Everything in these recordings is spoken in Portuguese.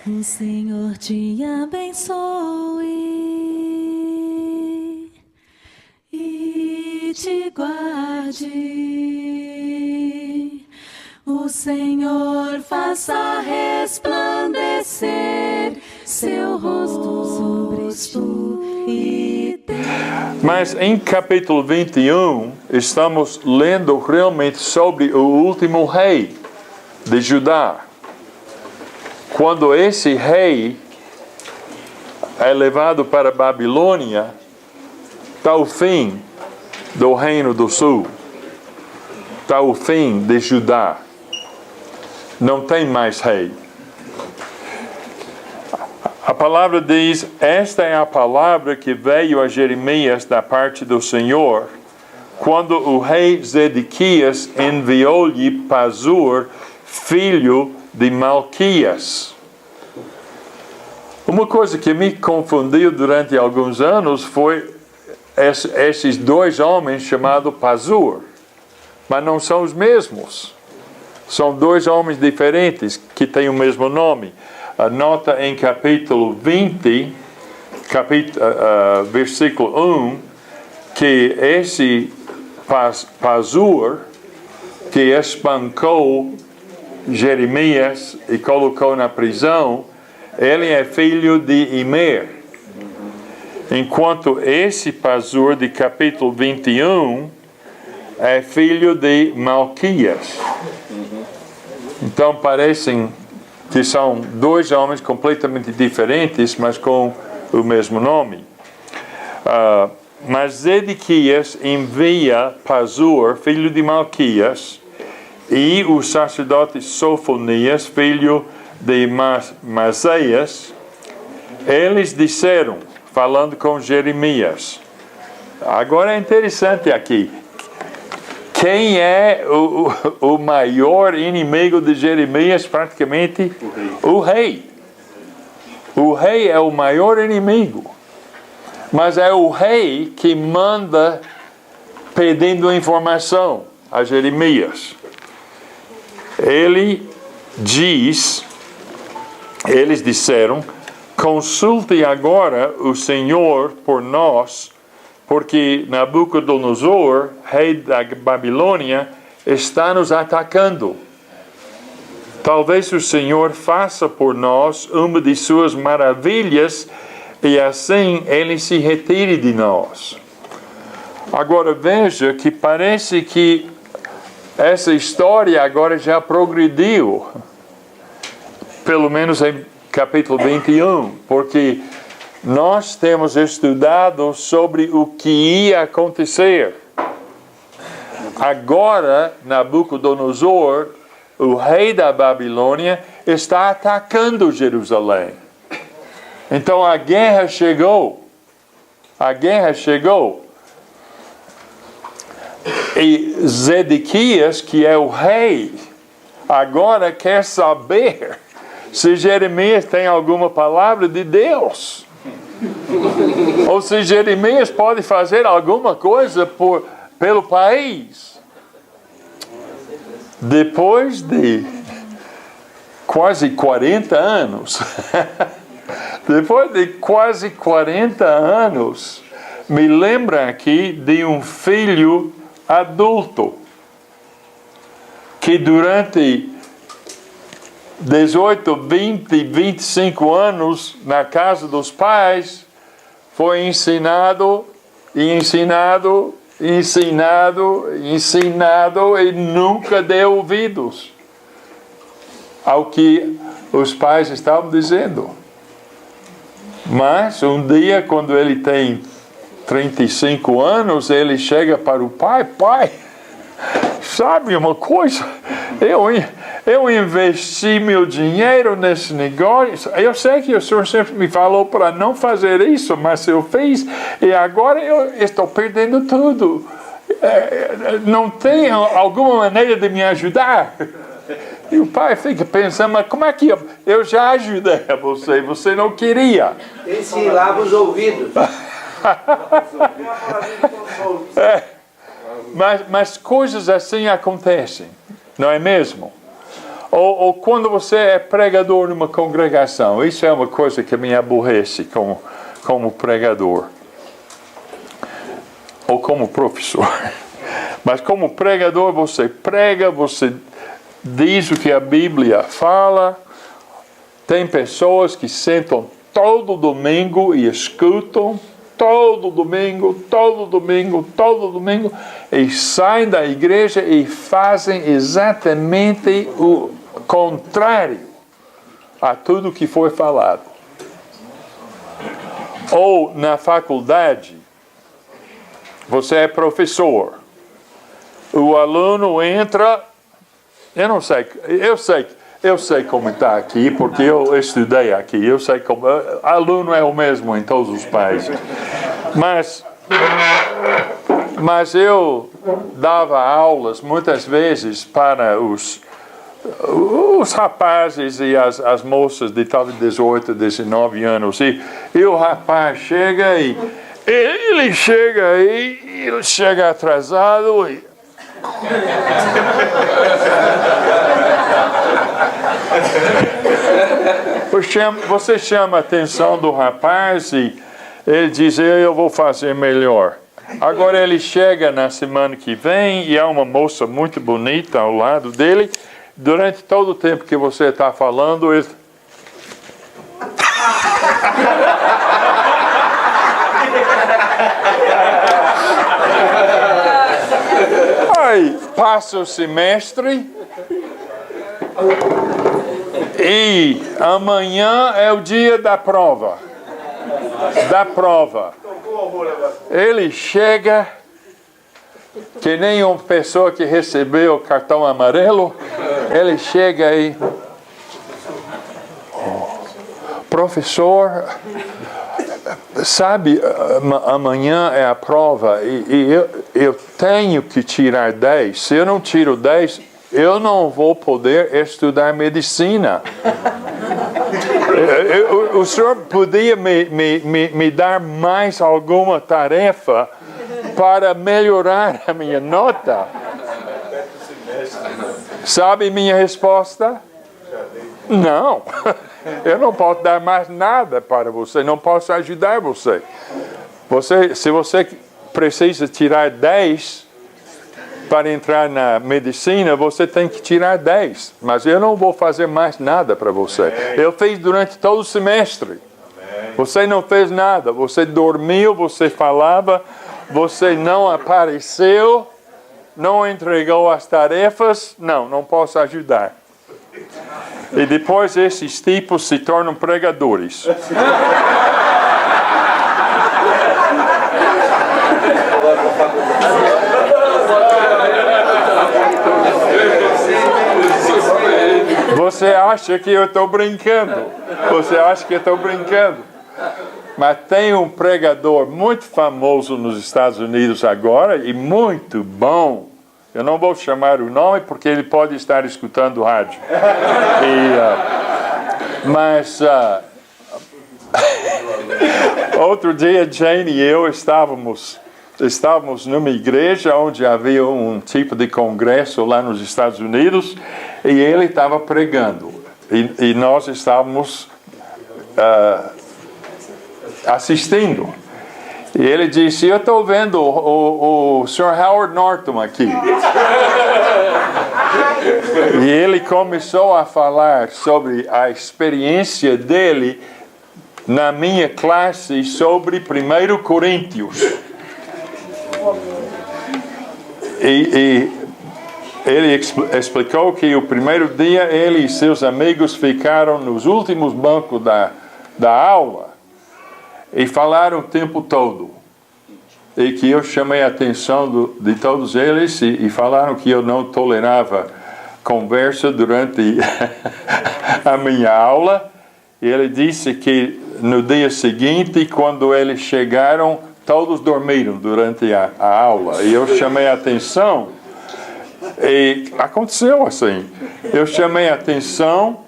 O Senhor te abençoe e te guarde. O Senhor faça resplandecer seu rosto sobre ti e Mas em capítulo 21, estamos lendo realmente sobre o último rei de Judá. Quando esse rei é levado para a Babilônia, está o fim do reino do sul. Está o fim de Judá. Não tem mais rei. A palavra diz, esta é a palavra que veio a Jeremias da parte do Senhor, quando o rei Zedequias enviou-lhe Pazur, filho de Malquias. Uma coisa que me confundiu durante alguns anos foi esses dois homens chamados Pazur, mas não são os mesmos. São dois homens diferentes que têm o mesmo nome. Nota em capítulo 20, versículo 1, que esse Pazur, que espancou Jeremias e colocou na prisão, ele é filho de Imer. Enquanto esse Pazur de capítulo 21 é filho de Malquias. Então parecem que são dois homens completamente diferentes, mas com o mesmo nome. Mas Zedequias envia Pazur, filho de Malquias, e o sacerdote Sofonias, filho de Maseias. Eles disseram, falando com Jeremias. Agora é interessante aqui. Quem é o maior inimigo de Jeremias? Praticamente o rei. O rei é o maior inimigo. Mas é o rei que manda pedindo informação a Jeremias. Eles disseram, consulte agora o Senhor por nós, porque Nabucodonosor, rei da Babilônia, está nos atacando. Talvez o Senhor faça por nós uma de suas maravilhas e assim ele se retire de nós. Agora veja que parece que essa história agora já progrediu, pelo menos em capítulo 21, porque nós temos estudado sobre o que ia acontecer. Agora, Nabucodonosor, o rei da Babilônia, está atacando Jerusalém. Então a guerra chegou. A guerra chegou. E Zedequias, que é o rei, agora quer saber se Jeremias tem alguma palavra de Deus. Ou se Jeremias pode fazer alguma coisa pelo país. Depois de quase 40 anos, me lembra aqui de um filho adulto que durante 18, 20, 25 anos na casa dos pais foi ensinado e nunca deu ouvidos ao que os pais estavam dizendo. Mas um dia, quando ele tem 35 anos, ele chega para o pai: pai, sabe uma coisa? Eu investi meu dinheiro nesse negócio. Eu sei que o senhor sempre me falou para não fazer isso, mas eu fiz e agora eu estou perdendo tudo. Não tem alguma maneira de me ajudar? E o pai fica pensando: mas como é que eu já ajudei a você? Você não queria. Esse lava os ouvidos. Mas coisas assim acontecem, não é mesmo? Ou quando você é pregador numa congregação. Isso é uma coisa que me aborrece como pregador. Ou como professor. Mas como pregador, você prega, você diz o que a Bíblia fala. Tem pessoas que sentam todo domingo e escutam todo domingo, e saem da igreja e fazem exatamente o contrário a tudo que foi falado. Ou na faculdade, você é professor, o aluno entra, eu sei como está aqui, porque eu estudei aqui, eu sei como, aluno é o mesmo em todos os países, mas eu dava aulas muitas vezes para os rapazes e as moças de talvez 18, 19 anos, e o rapaz chega e ele chega atrasado e você chama a atenção do rapaz e ele diz, eu vou fazer melhor. Agora ele chega na semana que vem e há uma moça muito bonita ao lado dele. Durante todo o tempo que você está falando, ele... Aí passa o semestre e amanhã é o dia da prova. Ele chega que nem uma pessoa que recebeu o cartão amarelo. Ele chega aí, professor, sabe, amanhã é a prova e eu tenho que tirar 10. Se eu não tiro 10, eu não vou poder estudar medicina. O senhor podia me dar mais alguma tarefa para melhorar a minha nota? Sabe minha resposta? Não. Eu não posso dar mais nada para você, não posso ajudar você. Se você precisa tirar 10 para entrar na medicina, você tem que tirar 10. Mas eu não vou fazer mais nada para você. Eu fiz durante todo o semestre. Você não fez nada. Você dormiu, você falava, você não apareceu, não entregou as tarefas. Não posso ajudar. E depois esses tipos se tornam pregadores. Você acha que eu estou brincando? Mas tem um pregador muito famoso nos Estados Unidos agora e muito bom. Eu não vou chamar o nome porque ele pode estar escutando o rádio. Outro dia, Jane e eu estávamos numa igreja onde havia um tipo de congresso lá nos Estados Unidos e ele estava pregando. E nós estávamos assistindo. E ele disse, eu estou vendo o Sr. Howard Norton aqui. E ele começou a falar sobre a experiência dele na minha classe sobre 1 Coríntios. E ele explicou que o primeiro dia ele e seus amigos ficaram nos últimos bancos da aula e falaram o tempo todo. E que eu chamei a atenção de todos eles e falaram que eu não tolerava conversa durante a minha aula. E ele disse que no dia seguinte, quando eles chegaram, todos dormiram durante a aula. E eu chamei a atenção. E aconteceu assim. Eu chamei a atenção,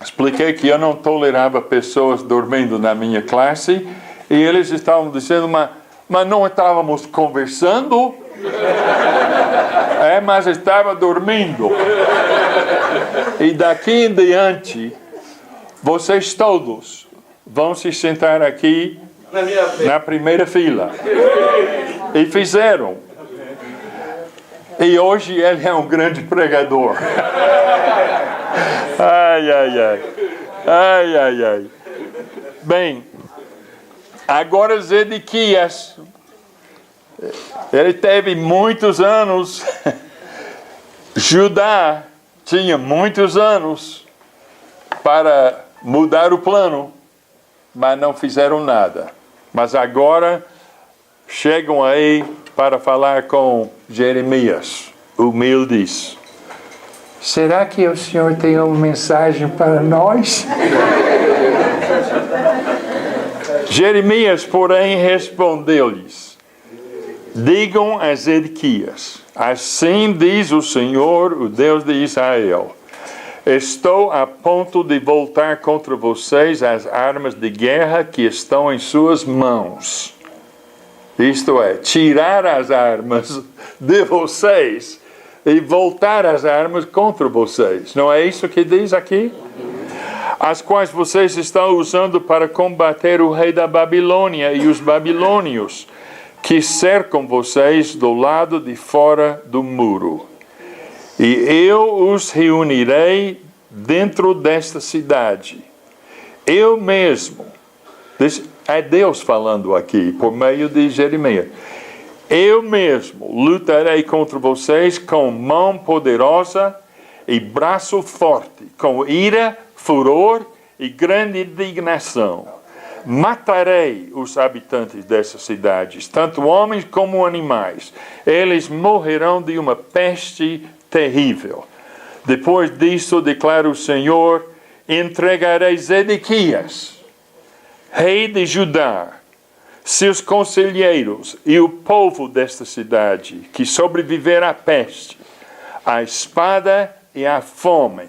expliquei que eu não tolerava pessoas dormindo na minha classe. E eles estavam dizendo, mas não estávamos conversando? mas estava dormindo. E daqui em diante, vocês todos vão se sentar aqui na primeira fila. E fizeram. E hoje ele é um grande pregador. Ai, ai, ai. Ai, ai, ai. Bem, agora Zedequias, ele teve muitos anos. Judá tinha muitos anos para mudar o plano, mas não fizeram nada. Mas agora chegam aí para falar com Jeremias, humildes. Será que o Senhor tem uma mensagem para nós? Jeremias, porém, respondeu-lhes: digam a Zedequias, assim diz o Senhor, o Deus de Israel: estou a ponto de voltar contra vocês as armas de guerra que estão em suas mãos. Isto é, tirar as armas de vocês e voltar as armas contra vocês. Não é isso que diz aqui? As quais vocês estão usando para combater o rei da Babilônia e os babilônios, que cercam vocês do lado de fora do muro. E eu os reunirei dentro desta cidade. Eu mesmo, é Deus falando aqui, por meio de Jeremias. Eu mesmo lutarei contra vocês com mão poderosa e braço forte, com ira, furor e grande indignação. Matarei os habitantes dessas cidades, tanto homens como animais. Eles morrerão de uma peste terrível. Depois disso, declara o Senhor, entregarei Zedequias, rei de Judá, seus conselheiros e o povo desta cidade, que sobreviver à peste, à espada e à fome,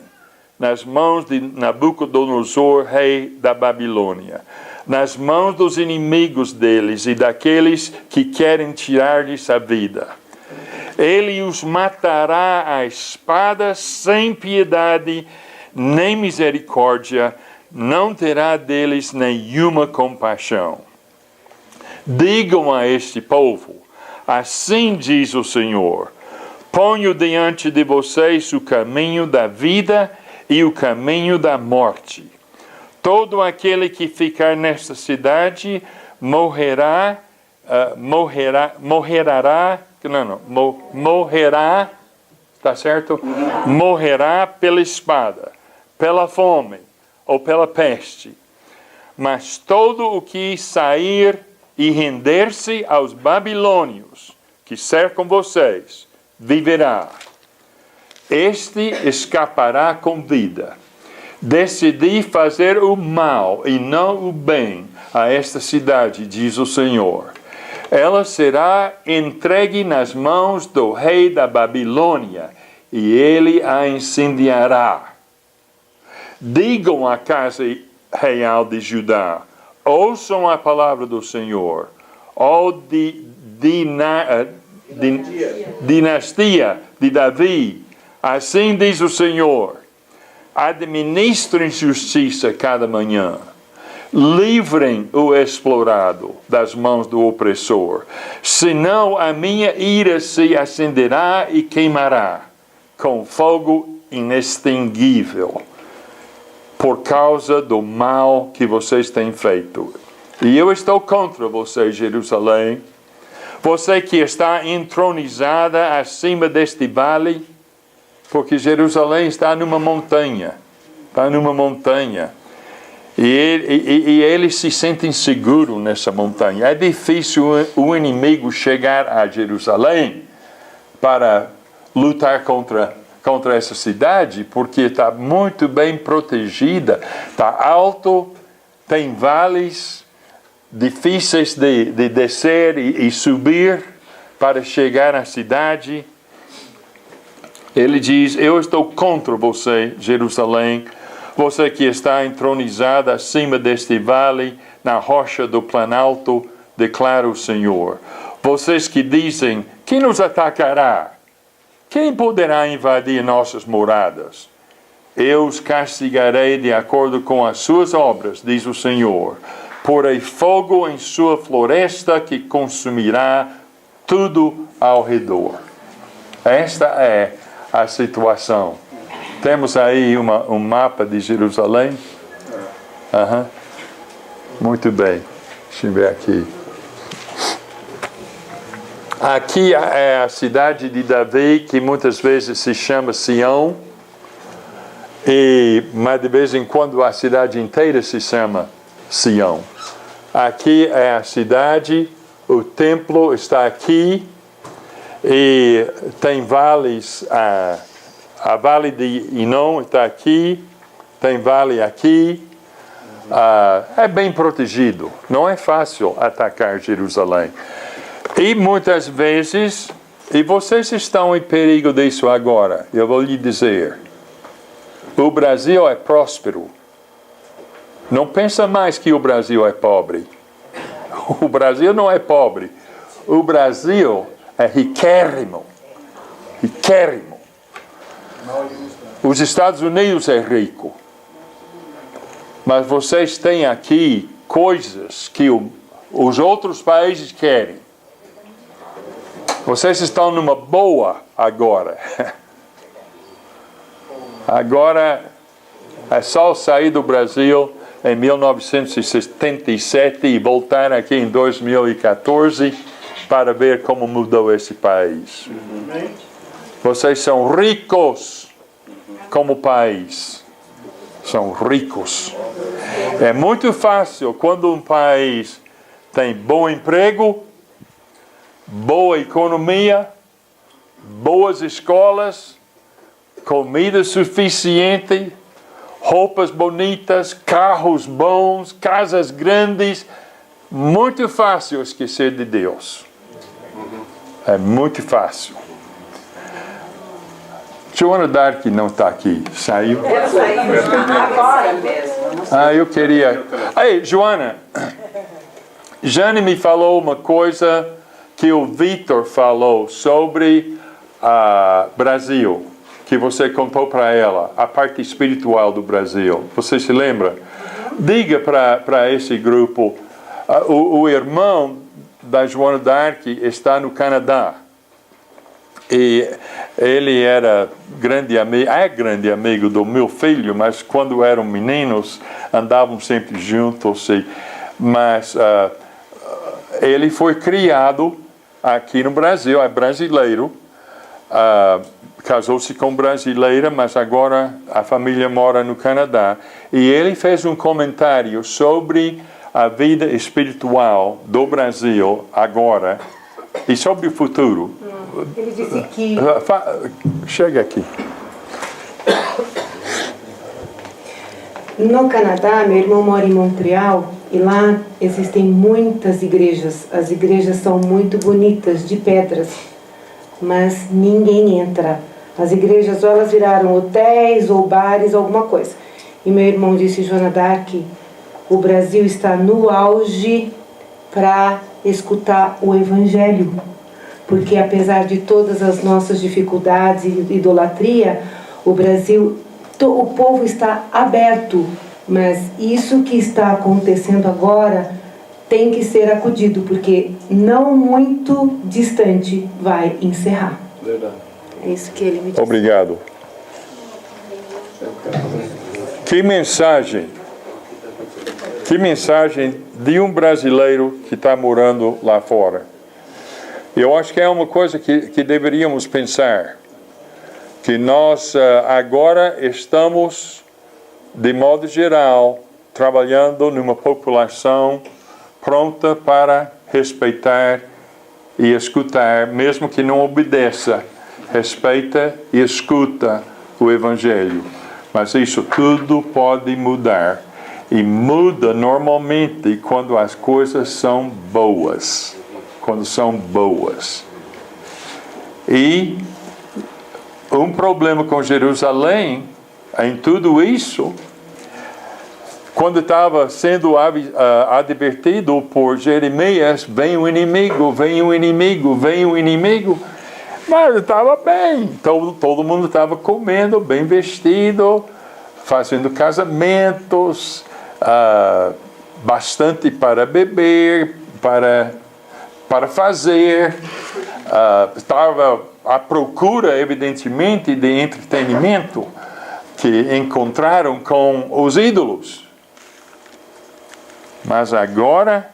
nas mãos de Nabucodonosor, rei da Babilônia, nas mãos dos inimigos deles e daqueles que querem tirar-lhes a vida. Ele os matará à espada sem piedade nem misericórdia, não terá deles nenhuma compaixão. Digam a este povo, assim diz o Senhor: ponho diante de vocês o caminho da vida e o caminho da morte. Todo aquele que ficar nesta cidade morrerá, tá certo? Morrerá pela espada, pela fome ou pela peste. Mas todo o que sair e render-se aos babilônios que cercam vocês, viverá. Este escapará com vida. Decidi fazer o mal e não o bem a esta cidade, diz o Senhor. Ela será entregue nas mãos do rei da Babilônia, e ele a incendiará. Digam à casa real de Judá: ouçam a palavra do Senhor, ó dinastia de Davi, assim diz o Senhor: administrem justiça cada manhã, livrem o explorado das mãos do opressor, senão a minha ira se acenderá e queimará com fogo inextinguível, por causa do mal que vocês têm feito. E eu estou contra você, Jerusalém, você que está entronizada acima deste vale, porque Jerusalém está numa montanha, e eles se sentem seguros nessa montanha. É difícil o inimigo chegar a Jerusalém para lutar contra essa cidade, porque está muito bem protegida, está alto, tem vales difíceis de descer e subir para chegar à cidade. Ele diz: eu estou contra você, Jerusalém, você que está entronizada acima deste vale, na rocha do planalto, declara o Senhor. Vocês que dizem: quem nos atacará? quem poderá invadir nossas moradas? Eu os castigarei de acordo com as suas obras, diz o Senhor. Porei fogo em sua floresta que consumirá tudo ao redor. Esta é a situação. Temos aí um mapa de Jerusalém? Muito bem. Deixa eu ver aqui. Aqui é a cidade de Davi, que muitas vezes se chama Sião. Mas de vez em quando a cidade inteira se chama Sião. Aqui é a cidade, o templo está aqui, e tem vales, a vale de Inom está aqui, tem vale aqui, é bem protegido, não é fácil atacar Jerusalém. E muitas vezes, e vocês estão em perigo disso agora, eu vou lhe dizer, o Brasil é próspero. Não pensa mais que o Brasil é pobre. O Brasil não é pobre. O Brasil é riquérrimo. Riquérrimo. Os Estados Unidos é rico. Mas vocês têm aqui coisas que os outros países querem. Vocês estão numa boa agora. Agora é só sair do Brasil em 1977 e voltar aqui em 2014 para ver como mudou esse país. Vocês são ricos como país. São ricos. É muito fácil quando um país tem bom emprego, boa economia, boas escolas, comida suficiente, roupas bonitas, carros bons, casas grandes. Muito fácil esquecer de Deus. É muito fácil. Joana Dark não está aqui. Saiu? Eu saí agora mesmo. Eu queria... Ei, Joana, Jane me falou uma coisa que o Vitor falou sobre Brasil, que você contou para ela, a parte espiritual do Brasil. Você se lembra? Diga para esse grupo, o irmão da Joana Dark está no Canadá. E ele era grande amigo do meu filho, mas quando eram meninos, andavam sempre juntos. Mas ele foi criado aqui no Brasil, é brasileiro. Casou-se com brasileira, mas agora a família mora no Canadá. E ele fez um comentário sobre a vida espiritual do Brasil agora e sobre o futuro. Ele disse que... Chega aqui. No Canadá, meu irmão mora em Montreal e lá existem muitas igrejas. As igrejas são muito bonitas, de pedras, mas ninguém entra. As igrejas ou elas viraram hotéis ou bares, alguma coisa. E meu irmão disse, Joana Dark, o Brasil está no auge para escutar o Evangelho. Porque apesar de todas as nossas dificuldades e idolatria, o Brasil, o povo está aberto. Mas isso que está acontecendo agora tem que ser acudido, porque não muito distante vai encerrar. Verdade. É isso que ele me disse. Obrigado. Que mensagem de um brasileiro que está morando lá fora. Eu acho que é uma coisa que deveríamos pensar, que nós agora estamos, de modo geral, trabalhando numa população pronta para respeitar e escutar, mesmo que não obedeça, respeita e escuta o Evangelho. Mas isso tudo pode mudar. E muda normalmente quando as coisas são boas. Quando são boas. E um problema com Jerusalém, em tudo isso, quando estava sendo advertido por Jeremias, vem o inimigo, vem o inimigo, vem o inimigo, Mas estava bem, todo mundo estava comendo, bem vestido, fazendo casamentos, bastante para beber, para fazer. Estava à procura, evidentemente, de entretenimento que encontraram com os ídolos. Mas agora,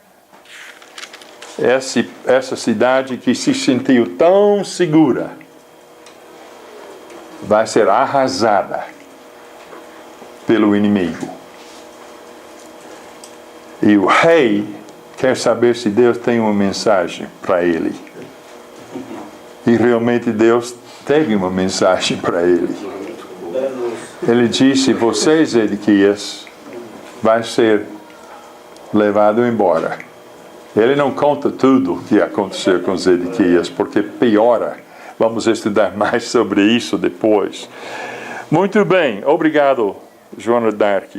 essa cidade que se sentiu tão segura vai ser arrasada pelo inimigo. E o rei quer saber se Deus tem uma mensagem para ele. E realmente Deus teve uma mensagem para ele. Ele disse: você, Zedequias, vai ser levado embora. Ele não conta tudo o que aconteceu com Zedequias, porque piora. Vamos estudar mais sobre isso depois. Muito bem, obrigado, Joana Dark.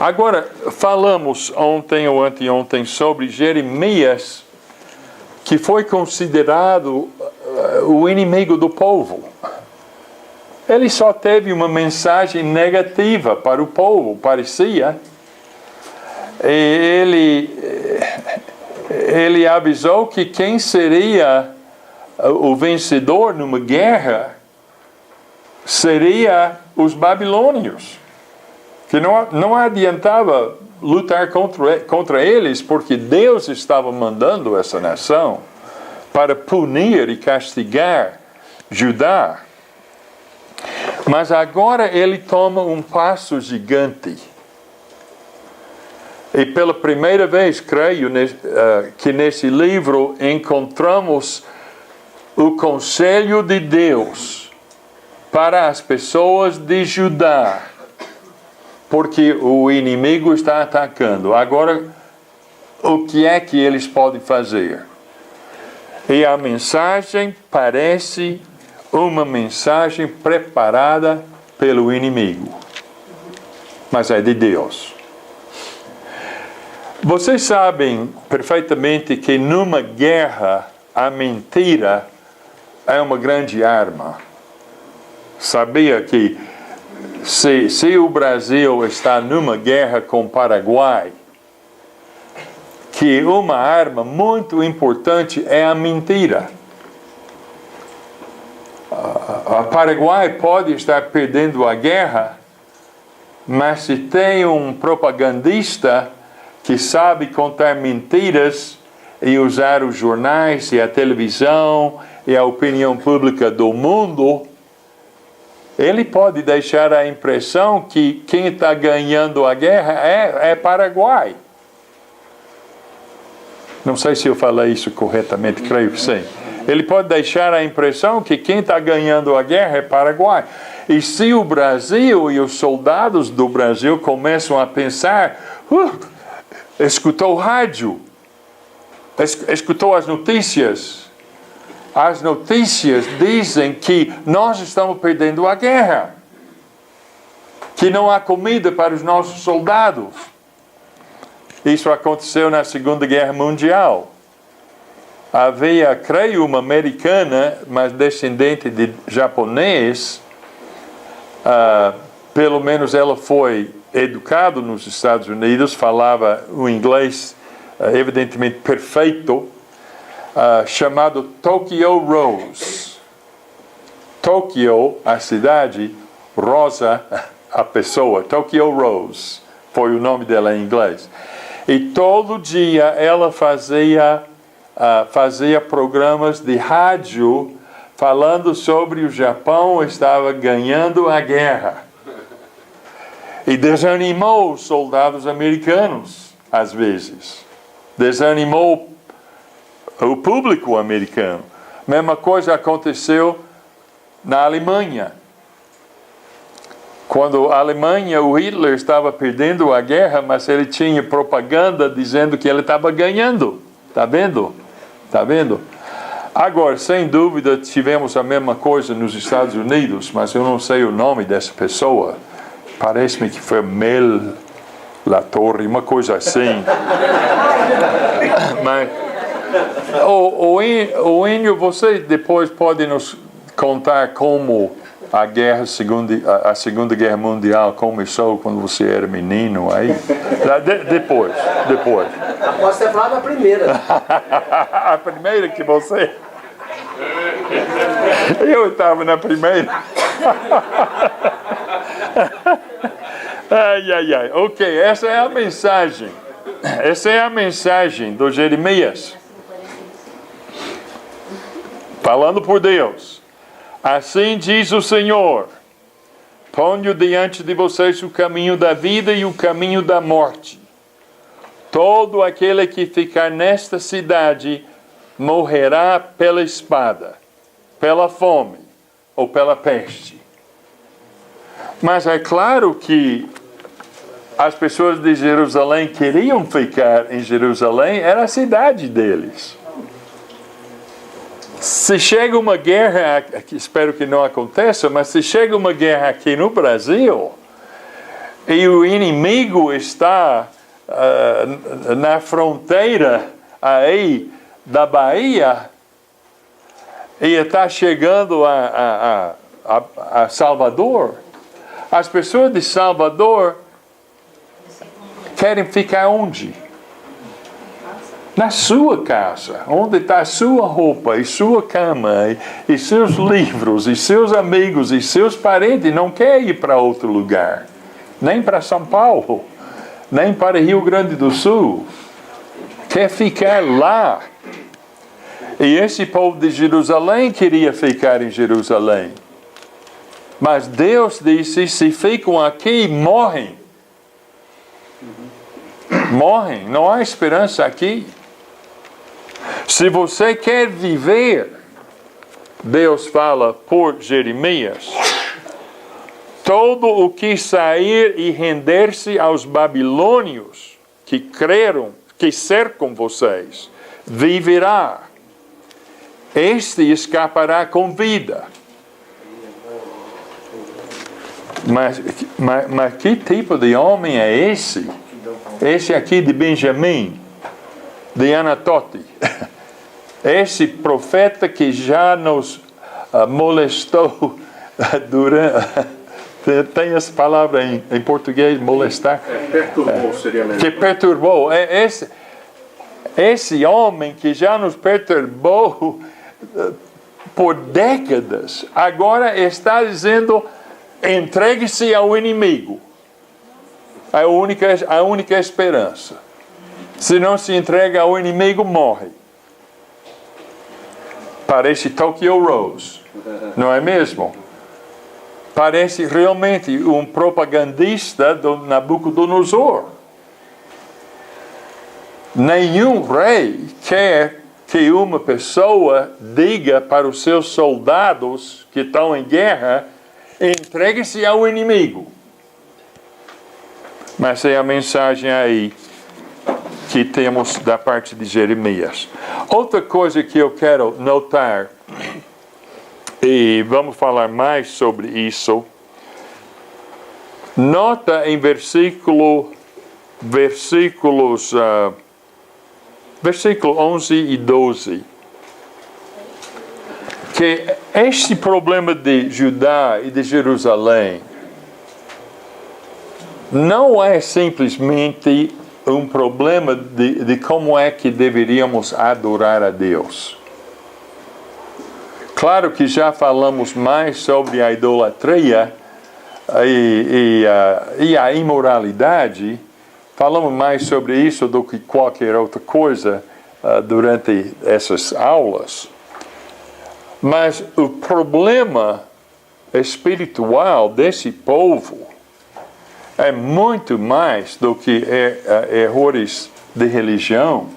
Agora, falamos ontem ou anteontem sobre Jeremias, que foi considerado o inimigo do povo. Ele só teve uma mensagem negativa para o povo, parecia. E ele avisou que quem seria o vencedor numa guerra seria os babilônios. Que não adiantava lutar contra eles, porque Deus estava mandando essa nação para punir e castigar Judá. Mas agora ele toma um passo gigante. E pela primeira vez, creio, que nesse livro encontramos o conselho de Deus para as pessoas de Judá, porque o inimigo está atacando. Agora, o que é que eles podem fazer? E a mensagem parece uma mensagem preparada pelo inimigo, mas é de Deus. Vocês sabem perfeitamente que numa guerra a mentira é uma grande arma. Sabia que se o Brasil está numa guerra com o Paraguai, que uma arma muito importante é a mentira. O Paraguai pode estar perdendo a guerra, mas se tem um propagandista que sabe contar mentiras e usar os jornais e a televisão e a opinião pública do mundo, ele pode deixar a impressão que quem está ganhando a guerra é Paraguai. Não sei se eu falei isso corretamente, creio que sim. Ele pode deixar a impressão que quem está ganhando a guerra é Paraguai. E se o Brasil e os soldados do Brasil começam a pensar, escutou o rádio, escutou as notícias dizem que nós estamos perdendo a guerra, que não há comida para os nossos soldados. Isso aconteceu na Segunda Guerra Mundial. Havia, creio, uma americana, mas descendente de japonês. Pelo menos ela foi educada nos Estados Unidos, falava o inglês evidentemente perfeito, chamado Tokyo Rose. Tokyo, a cidade, Rosa, a pessoa. Tokyo Rose foi o nome dela em inglês. E todo dia ela fazia programas de rádio falando sobre o Japão estava ganhando a guerra. E desanimou os soldados americanos, às vezes. Desanimou o público americano. Mesma coisa aconteceu na Alemanha. Quando a Alemanha, o Hitler estava perdendo a guerra, mas ele tinha propaganda dizendo que ele estava ganhando. Está vendo? Está vendo? Agora, sem dúvida, tivemos a mesma coisa nos Estados Unidos, mas eu não sei o nome dessa pessoa. Parece-me que foi Mel La Torre, uma coisa assim. O Enio, você depois pode nos contar como a Segunda Guerra Mundial começou quando você era menino aí? Depois. Posso ter falado a primeira. A primeira que você... Eu estava na primeira. Ai. Ok, essa é a mensagem. Essa é a mensagem do Jeremias. Falando por Deus. Assim diz o Senhor: ponho diante de vocês o caminho da vida e o caminho da morte. Todo aquele que ficar nesta cidade morrerá pela espada, pela fome ou pela peste. Mas é claro que as pessoas de Jerusalém queriam ficar em Jerusalém, era a cidade deles. Se chega uma guerra, espero que não aconteça, mas se chega uma guerra aqui no Brasil, e o inimigo está na fronteira aí da Bahia, e está chegando a Salvador, as pessoas de Salvador querem ficar onde? Na sua casa, onde está a sua roupa e sua cama e seus livros e seus amigos e seus parentes. Não quer ir para outro lugar, nem para São Paulo, nem para Rio Grande do Sul. Quer ficar lá. E esse povo de Jerusalém queria ficar em Jerusalém. Mas Deus disse: se ficam aqui, morrem. Morrem, não há esperança aqui. Se você quer viver, Deus fala por Jeremias, todo o que sair e render-se aos babilônios que cercam vocês, viverá. Este escapará com vida. Mas que tipo de homem é esse? Esse aqui de Benjamim, de Anatote. Esse profeta que já nos molestou durante... Tem essa palavra em português, molestar? Perturbou, seria melhor. Que perturbou. Esse homem que já nos perturbou por décadas, agora está dizendo: entregue-se ao inimigo. A única esperança. Se não se entrega ao inimigo, morre. Parece Tokyo Rose, não é mesmo? Parece realmente um propagandista do Nabucodonosor. Nenhum rei quer que uma pessoa diga para os seus soldados que estão em guerra: entregue-se ao inimigo. Mas é a mensagem aí que temos da parte de Jeremias. Outra coisa que eu quero notar, e vamos falar mais sobre isso, nota em versículo 11 e 12, que este problema de Judá e de Jerusalém não é simplesmente um problema de como é que deveríamos adorar a Deus. Claro que já falamos mais sobre a idolatria e a imoralidade. Falamos mais sobre isso do que qualquer outra coisa durante essas aulas. Mas o problema espiritual desse povo é muito mais do que erros de religião.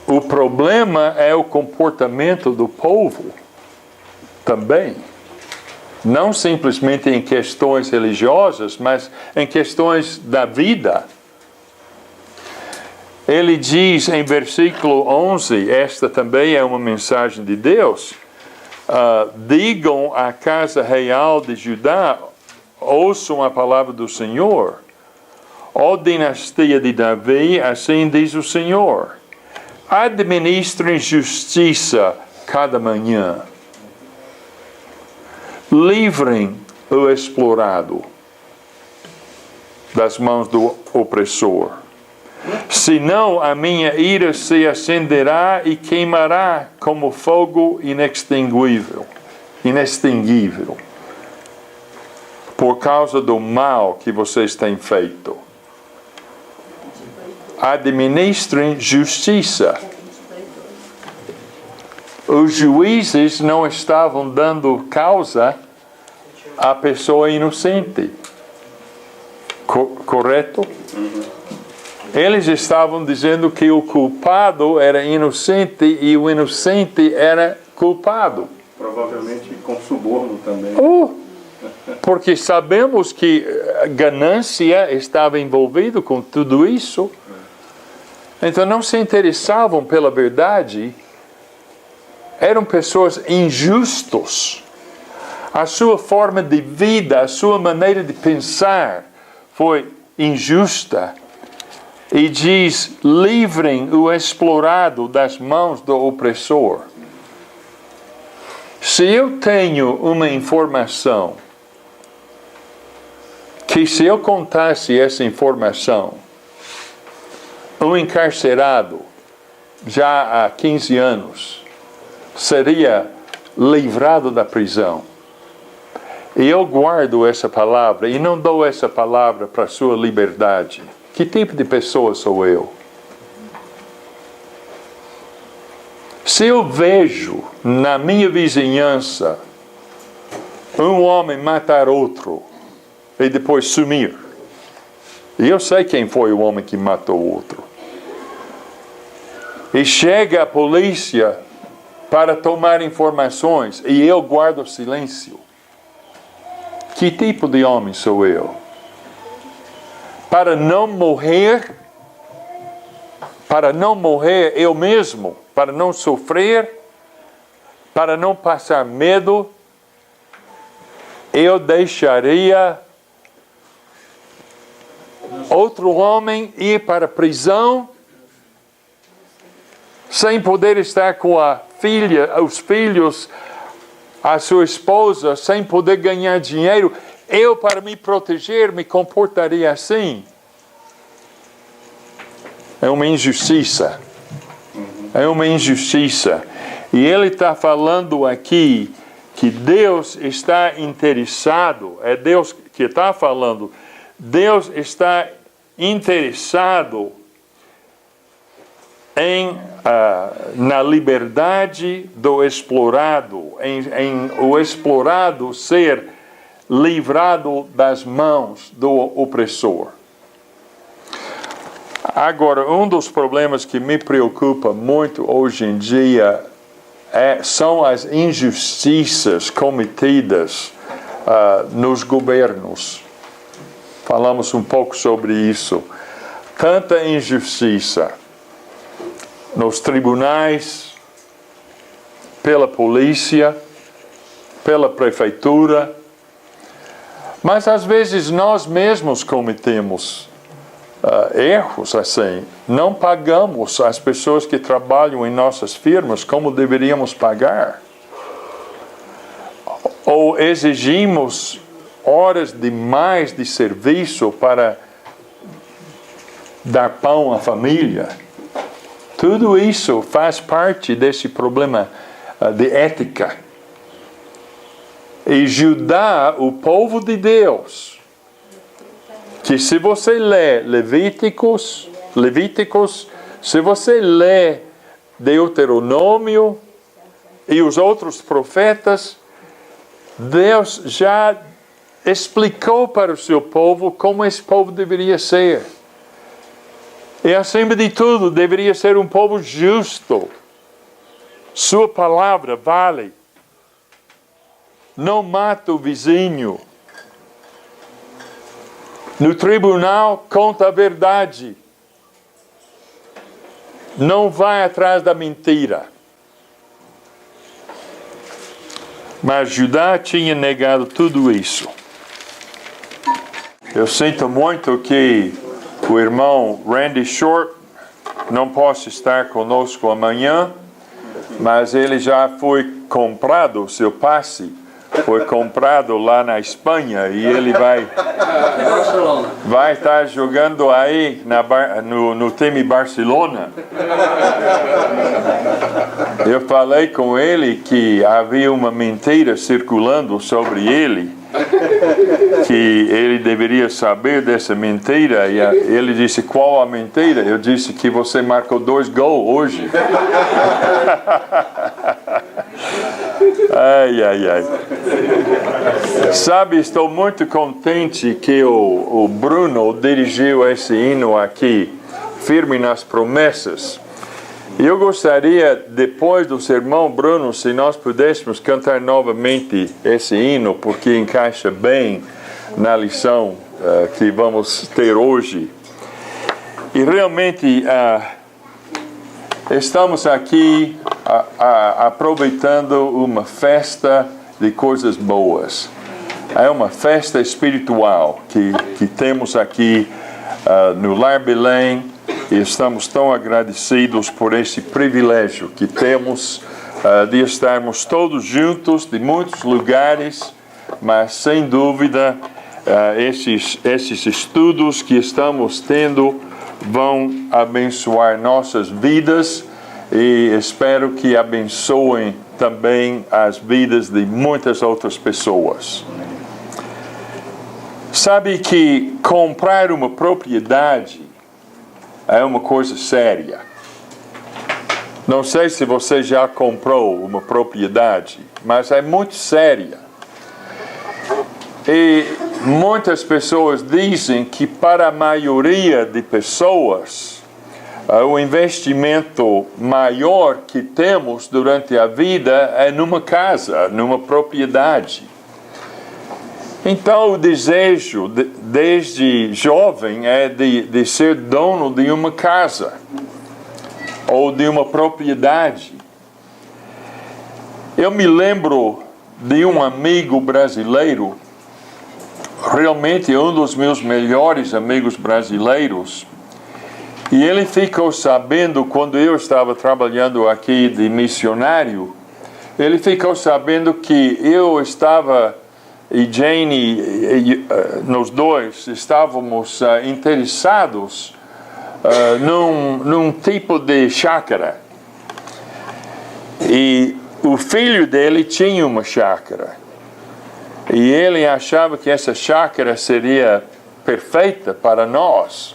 O problema é o comportamento do povo também. Não simplesmente em questões religiosas, mas em questões da vida. Ele diz em versículo 11, esta também é uma mensagem de Deus: digam à casa real de Judá, ouçam a palavra do Senhor. Ó dinastia de Davi, assim diz o Senhor: administrem justiça cada manhã. Livrem o explorado das mãos do opressor. Senão a minha ira se acenderá e queimará como fogo inextinguível, por causa do mal que vocês têm feito. Administrem justiça. Os juízes não estavam dando causa à pessoa inocente. Correto? Eles estavam dizendo que o culpado era inocente e o inocente era culpado. Provavelmente com suborno também. Porque sabemos que a ganância estava envolvida com tudo isso. Então não se interessavam pela verdade. Eram pessoas injustas. A sua forma de vida, a sua maneira de pensar foi injusta. E diz: livrem o explorado das mãos do opressor. Se eu tenho uma informação, que se eu contasse essa informação, um encarcerado, já há 15 anos, seria livrado da prisão. E eu guardo essa palavra e não dou essa palavra para a sua liberdade. Que tipo de pessoa sou eu? Se eu vejo na minha vizinhança um homem matar outro e depois sumir, e eu sei quem foi o homem que matou o outro, e chega a polícia para tomar informações e eu guardo silêncio, que tipo de homem sou eu? Para não morrer eu mesmo, para não sofrer, para não passar medo, eu deixaria outro homem ir para a prisão sem poder estar com a filha, os filhos, a sua esposa, sem poder ganhar dinheiro. Eu, para me proteger, me comportaria assim. É uma injustiça. É uma injustiça. E ele está falando aqui que Deus está interessado, é Deus que está falando, Deus está interessado na liberdade do explorado, em o explorado ser livrado das mãos do opressor. Agora, um dos problemas que me preocupa muito hoje em dia são as injustiças cometidas nos governos. Falamos um pouco sobre isso. Tanta injustiça nos tribunais, pela polícia, pela prefeitura. Mas às vezes nós mesmos cometemos erros assim. Não pagamos as pessoas que trabalham em nossas firmas como deveríamos pagar. Ou exigimos horas demais de serviço para dar pão à família. Tudo isso faz parte desse problema de ética. E Judá, o povo de Deus, que se você lê Levíticos, se você lê Deuteronômio e os outros profetas, Deus já explicou para o seu povo como esse povo deveria ser. E acima de tudo, deveria ser um povo justo. Sua palavra vale. Não mata o vizinho. No tribunal, conta a verdade. Não vai atrás da mentira. Mas Judá tinha negado tudo isso. Eu sinto muito que o irmão Randy Short não pode estar conosco amanhã, mas ele já foi comprado, o seu passe foi comprado lá na Espanha e ele vai estar jogando aí no time Barcelona. Eu falei com ele que havia uma mentira circulando sobre ele, que ele deveria saber dessa mentira, e ele disse: qual a mentira? Eu disse que você marcou 2 gols hoje. Ai. Sabe, estou muito contente que o Bruno dirigiu esse hino aqui, Firme nas Promessas. Eu gostaria, depois do sermão, Bruno, se nós pudéssemos cantar novamente esse hino, porque encaixa bem na lição que vamos ter hoje. E realmente estamos aqui aproveitando uma festa de coisas boas. É uma festa espiritual que temos aqui no Lar Belém, e estamos tão agradecidos por esse privilégio que temos de estarmos todos juntos, de muitos lugares, mas sem dúvida esses estudos que estamos tendo vão abençoar nossas vidas, e espero que abençoem também as vidas de muitas outras pessoas. Sabe que comprar uma propriedade é uma coisa séria. Não sei se você já comprou uma propriedade, mas é muito séria. E muitas pessoas dizem que para a maioria de pessoas, o investimento maior que temos durante a vida é numa casa, numa propriedade. Então o desejo, desde jovem, é de ser dono de uma casa ou de uma propriedade. Eu me lembro de um amigo brasileiro, realmente um dos meus melhores amigos brasileiros, e ele ficou sabendo, quando eu estava trabalhando aqui de missionário, ele ficou sabendo que eu estava, e Jane, nós dois estávamos interessados num tipo de chácara. E o filho dele tinha uma chácara. E ele achava que essa chácara seria perfeita para nós.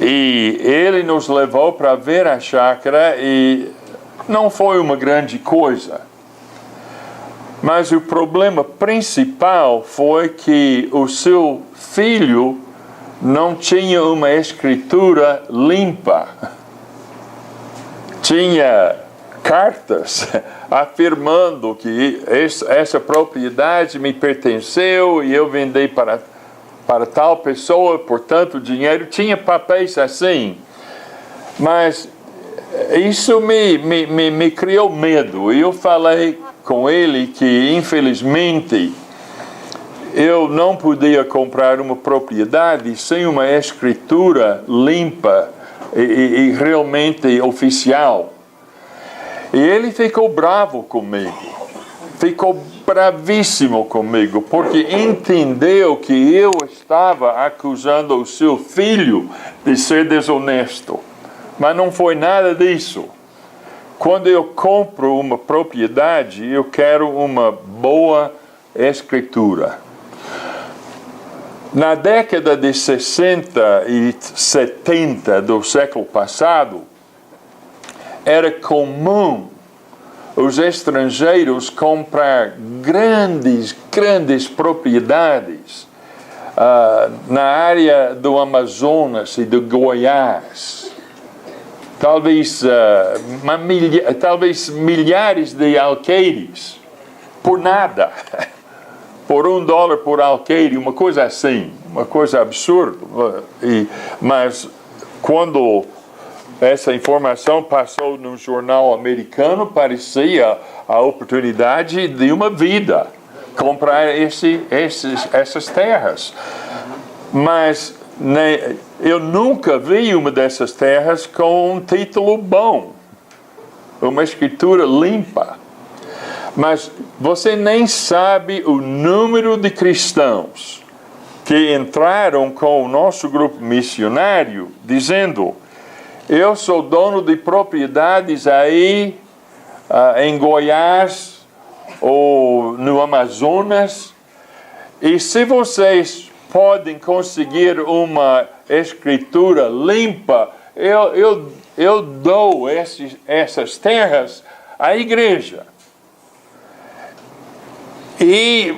E ele nos levou para ver a chácara e não foi uma grande coisa. Mas o problema principal foi que o seu filho não tinha uma escritura limpa. Tinha cartas afirmando que essa propriedade me pertenceu e eu vendi para tal pessoa por tanto dinheiro. Tinha papéis assim. Mas isso me criou medo. E eu falei com ele que, infelizmente, eu não podia comprar uma propriedade sem uma escritura limpa e realmente oficial. E ele ficou bravo comigo, ficou bravíssimo comigo, porque entendeu que eu estava acusando o seu filho de ser desonesto. Mas não foi nada disso. Quando eu compro uma propriedade, eu quero uma boa escritura. Na década de 60 e 70 do século passado, era comum os estrangeiros comprar grandes propriedades na área do Amazonas e do Goiás. Talvez milhares de alqueires, por nada, por $1 por alqueire, uma coisa assim, uma coisa absurda. Mas quando essa informação passou no jornal americano, parecia a oportunidade de uma vida, comprar essas terras. Mas eu nunca vi uma dessas terras com um título bom, uma escritura limpa. Mas você nem sabe o número de cristãos que entraram com o nosso grupo missionário, dizendo: eu sou dono de propriedades aí em Goiás ou no Amazonas, e se vocês podem conseguir uma escritura limpa, eu dou essas terras à igreja. E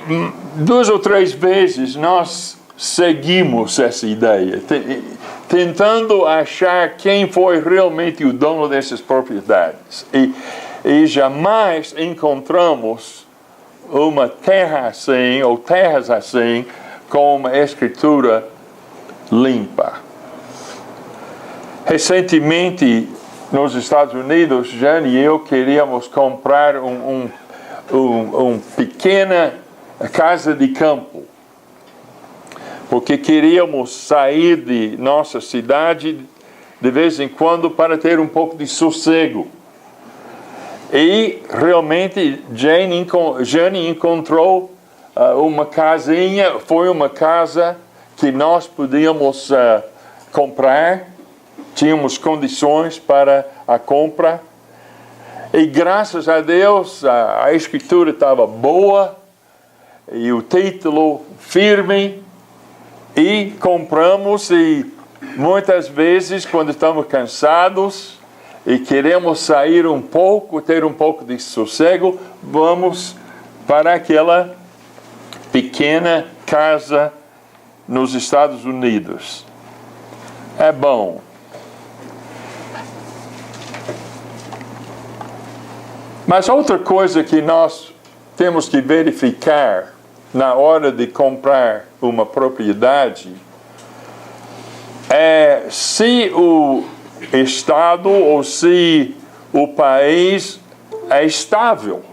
2 ou 3 vezes nós seguimos essa ideia, tentando achar quem foi realmente o dono dessas propriedades. E jamais encontramos uma terra assim, ou terras assim, com uma escritura limpa. Recentemente, nos Estados Unidos, Jane e eu queríamos comprar uma pequena casa de campo, porque queríamos sair de nossa cidade de vez em quando para ter um pouco de sossego. E realmente Jane encontrou uma casinha, foi uma casa que nós podíamos comprar, tínhamos condições para a compra. E graças a Deus a escritura estava boa e o título firme, e compramos. E muitas vezes, quando estamos cansados e queremos sair um pouco, ter um pouco de sossego, vamos para aquela pequena casa nos Estados Unidos. É bom. Mas outra coisa que nós temos que verificar na hora de comprar uma propriedade é se o estado ou se o país é estável.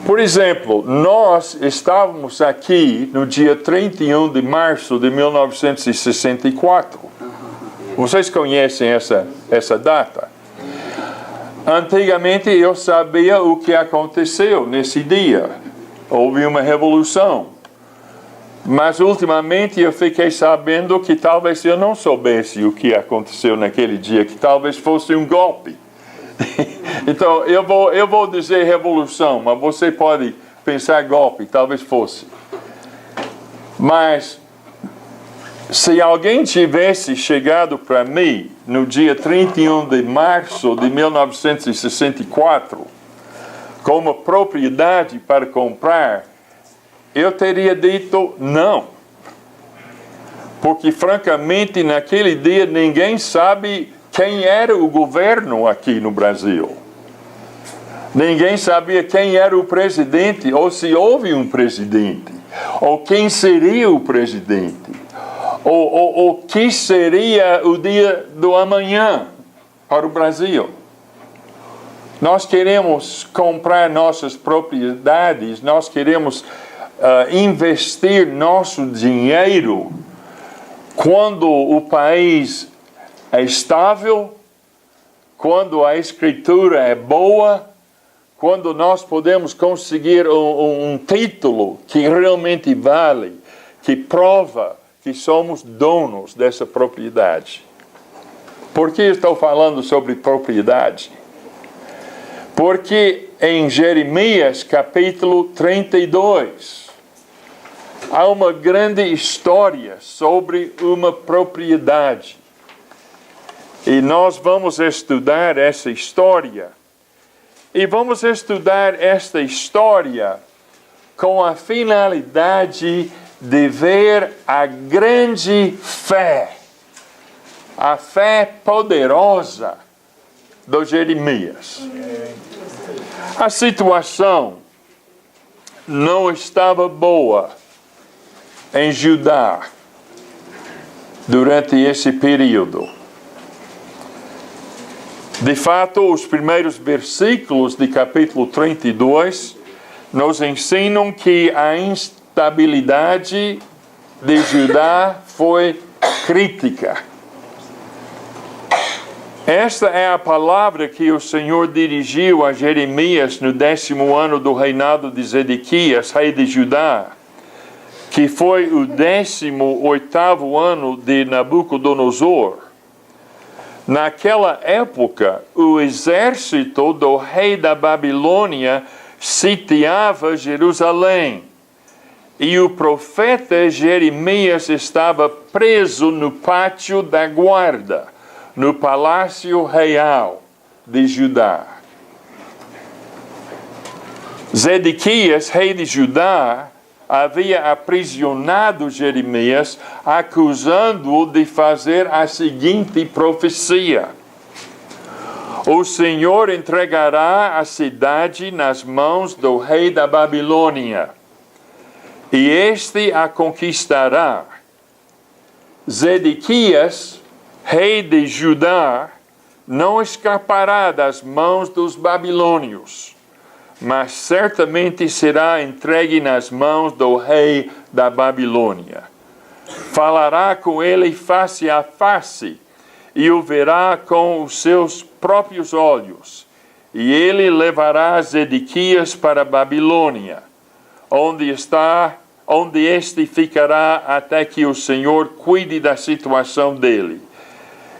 Por exemplo, nós estávamos aqui no dia 31 de março de 1964. Vocês conhecem essa data? Antigamente eu sabia o que aconteceu nesse dia. Houve uma revolução. Mas ultimamente eu fiquei sabendo que talvez eu não soubesse o que aconteceu naquele dia, que talvez fosse um golpe. Então eu vou dizer revolução, mas você pode pensar golpe, talvez fosse. Mas se alguém tivesse chegado para mim no dia 31 de março de 1964 com uma propriedade para comprar, eu teria dito não. Porque francamente naquele dia ninguém sabe quem era o governo aqui no Brasil. Ninguém sabia quem era o presidente, ou se houve um presidente, ou quem seria o presidente, ou que seria o dia do amanhã para o Brasil. Nós queremos comprar nossas propriedades, nós queremos investir nosso dinheiro quando o país é estável, quando a escritura é boa, quando nós podemos conseguir um título que realmente vale, que prova que somos donos dessa propriedade. Por que estou falando sobre propriedade? Porque em Jeremias capítulo 32, há uma grande história sobre uma propriedade. E nós vamos estudar essa história. E vamos estudar esta história com a finalidade de ver a grande fé, a fé poderosa do Jeremias. A situação não estava boa em Judá durante esse período. De fato, os primeiros versículos de capítulo 32 nos ensinam que a instabilidade de Judá foi crítica. Esta é a palavra que o Senhor dirigiu a Jeremias no 10º ano do reinado de Zedequias, rei de Judá, que foi o 18º ano de Nabucodonosor. Naquela época, o exército do rei da Babilônia sitiava Jerusalém, e o profeta Jeremias estava preso no pátio da guarda, no palácio real de Judá. Zedequias, rei de Judá, havia aprisionado Jeremias, acusando-o de fazer a seguinte profecia: o Senhor entregará a cidade nas mãos do rei da Babilônia, e este a conquistará. Zedequias, rei de Judá, não escapará das mãos dos babilônios, mas certamente será entregue nas mãos do rei da Babilônia. Falará com ele face a face, e o verá com os seus próprios olhos. E ele levará Zedequias para a Babilônia, onde este ficará até que o Senhor cuide da situação dele.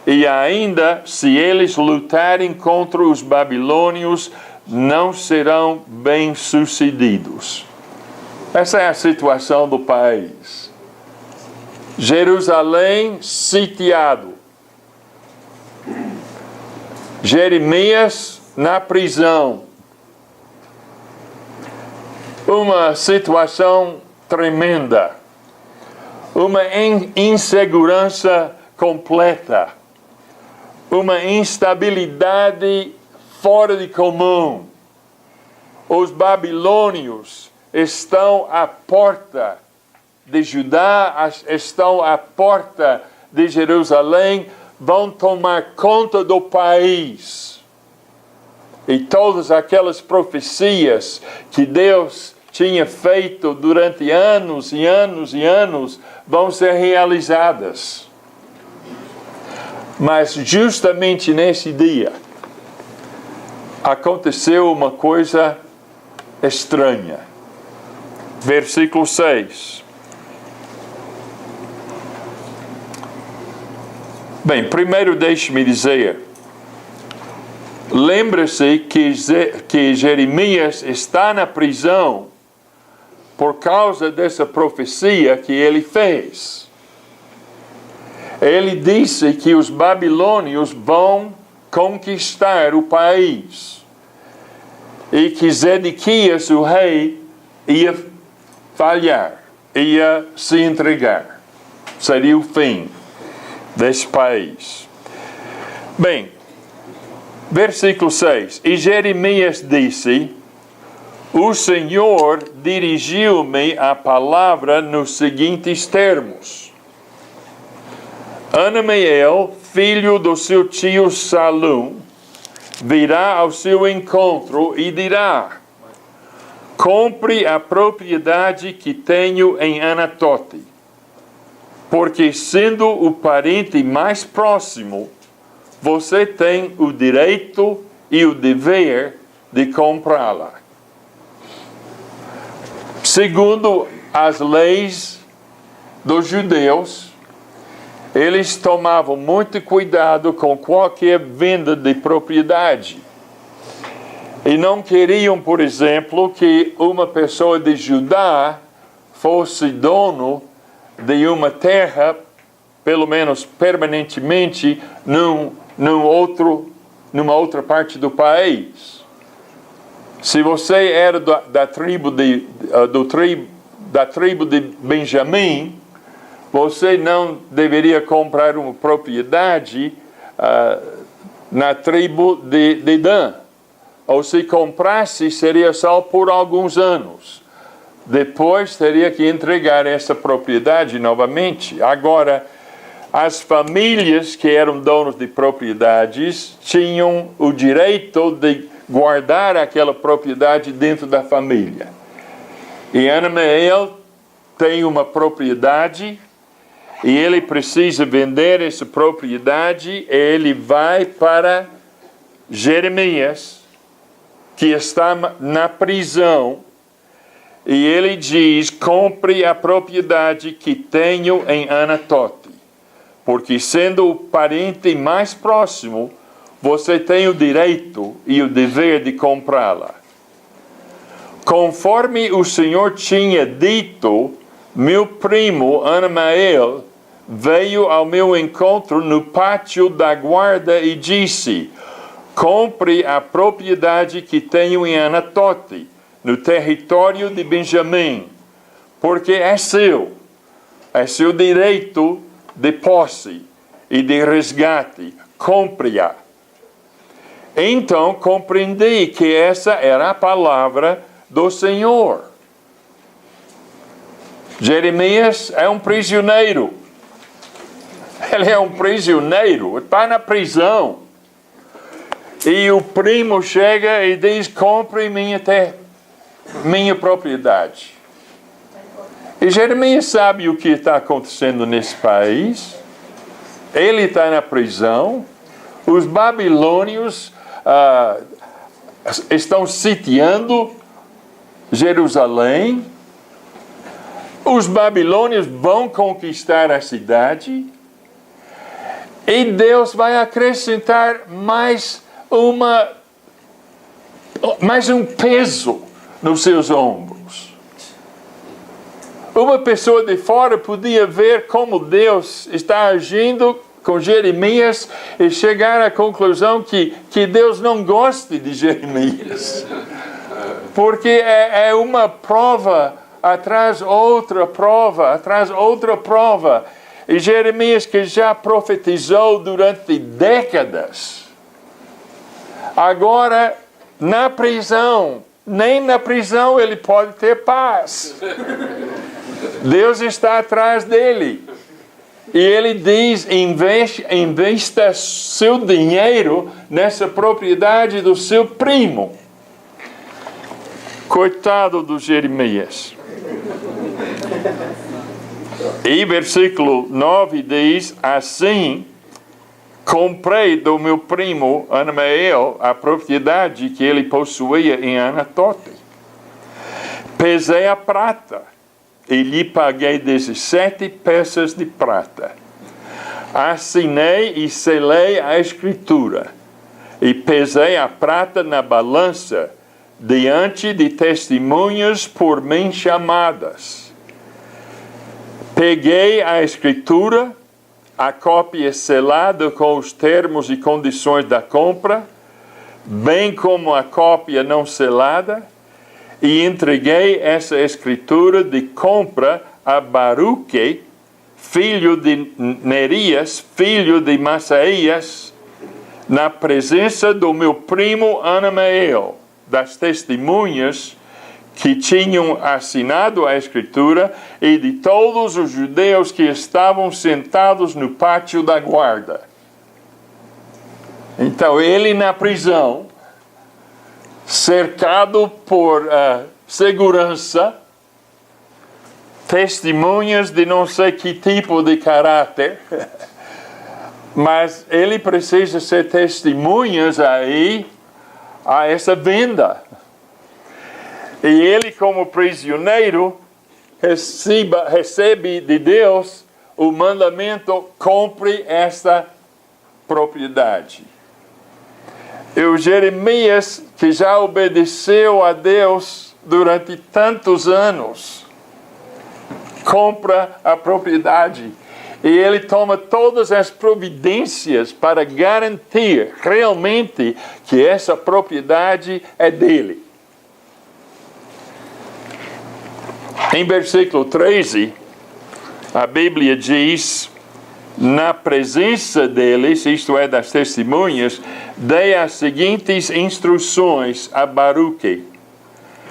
E ainda, se eles lutarem contra os babilônios, não serão bem-sucedidos. Essa é a situação do país. Jerusalém sitiado. Jeremias na prisão. Uma situação tremenda. Uma insegurança completa. Uma instabilidade fora de comum. Os babilônios estão à porta de Judá, estão à porta de Jerusalém, vão tomar conta do país. E todas aquelas profecias que Deus tinha feito durante anos e anos e anos vão ser realizadas. Mas justamente nesse dia, aconteceu uma coisa estranha. Versículo 6. Bem, primeiro deixe-me dizer, lembre-se que Jeremias está na prisão por causa dessa profecia que ele fez. Ele disse que os babilônios vão conquistar o país e que Zedequias, o rei, ia falhar, ia se entregar. Seria o fim desse país. Bem, versículo 6. E Jeremias disse: o Senhor dirigiu-me a palavra nos seguintes termos: Anamiel, filho do seu tio Salum, virá ao seu encontro e dirá: compre a propriedade que tenho em Anatote, porque sendo o parente mais próximo, você tem o direito e o dever de comprá-la. Segundo as leis dos judeus, eles tomavam muito cuidado com qualquer venda de propriedade. E não queriam, por exemplo, que uma pessoa de Judá fosse dono de uma terra, pelo menos permanentemente, numa outra parte do país. Se você era da tribo de Benjamim, você não deveria comprar uma propriedade na tribo de Dan. Ou se comprasse, seria só por alguns anos. Depois teria que entregar essa propriedade novamente. Agora, as famílias que eram donos de propriedades tinham o direito de guardar aquela propriedade dentro da família. E Anamiel tem uma propriedade e ele precisa vender essa propriedade, ele vai para Jeremias, que está na prisão, e ele diz: compre a propriedade que tenho em Anatote, porque sendo o parente mais próximo, você tem o direito e o dever de comprá-la. Conforme o Senhor tinha dito, meu primo Anamael veio ao meu encontro no pátio da guarda e disse: compre a propriedade que tenho em Anatote, no território de Benjamim, porque é seu direito de posse e de resgate, compre-a. Então compreendi que essa era a palavra do Senhor. Jeremias é um prisioneiro. Ele é um prisioneiro, está na prisão. E o primo chega e diz: compre minha propriedade. E Jeremias sabe o que está acontecendo nesse país. Ele está na prisão. Os babilônios estão sitiando Jerusalém. Os babilônios vão conquistar a cidade. E Deus vai acrescentar mais um peso nos seus ombros. Uma pessoa de fora podia ver como Deus está agindo com Jeremias e chegar à conclusão que Deus não gosta de Jeremias. Porque é uma prova atrás outra prova, atrás outra prova. E Jeremias, que já profetizou durante décadas, agora na prisão, nem na prisão ele pode ter paz. Deus está atrás dele. E ele diz: investa seu dinheiro nessa propriedade do seu primo. Coitado do Jeremias. E versículo 9 diz: assim comprei do meu primo Anamael a propriedade que ele possuía em Anatote. Pesei a prata e lhe paguei 17 peças de prata. Assinei e selei a escritura e pesei a prata na balança diante de testemunhas por mim chamadas. Peguei a escritura, a cópia selada com os termos e condições da compra, bem como a cópia não selada, e entreguei essa escritura de compra a Baruque, filho de Nerias, filho de Masaías, na presença do meu primo Anamael, das testemunhas que tinham assinado a escritura e de todos os judeus que estavam sentados no pátio da guarda. Então ele na prisão, cercado por segurança, testemunhas de não sei que tipo de caráter, mas ele precisa ser testemunhas aí a essa venda. E ele, como prisioneiro, recebe de Deus o mandamento: compre esta propriedade. E o Jeremias, que já obedeceu a Deus durante tantos anos, compra a propriedade. E ele toma todas as providências para garantir realmente que essa propriedade é dele. Em versículo 13, a Bíblia diz: na presença deles, isto é, das testemunhas, dei as seguintes instruções a Baruque.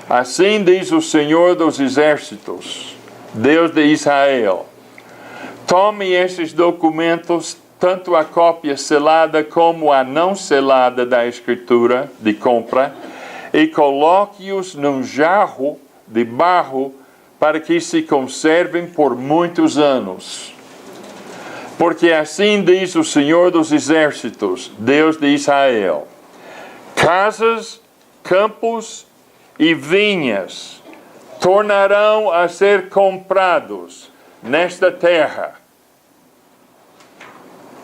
Assim diz o Senhor dos Exércitos, Deus de Israel: tome esses documentos, tanto a cópia selada como a não selada da escritura de compra, e coloque-os num jarro de barro para que se conservem por muitos anos. Porque assim diz o Senhor dos Exércitos, Deus de Israel: casas, campos e vinhas tornarão a ser comprados nesta terra.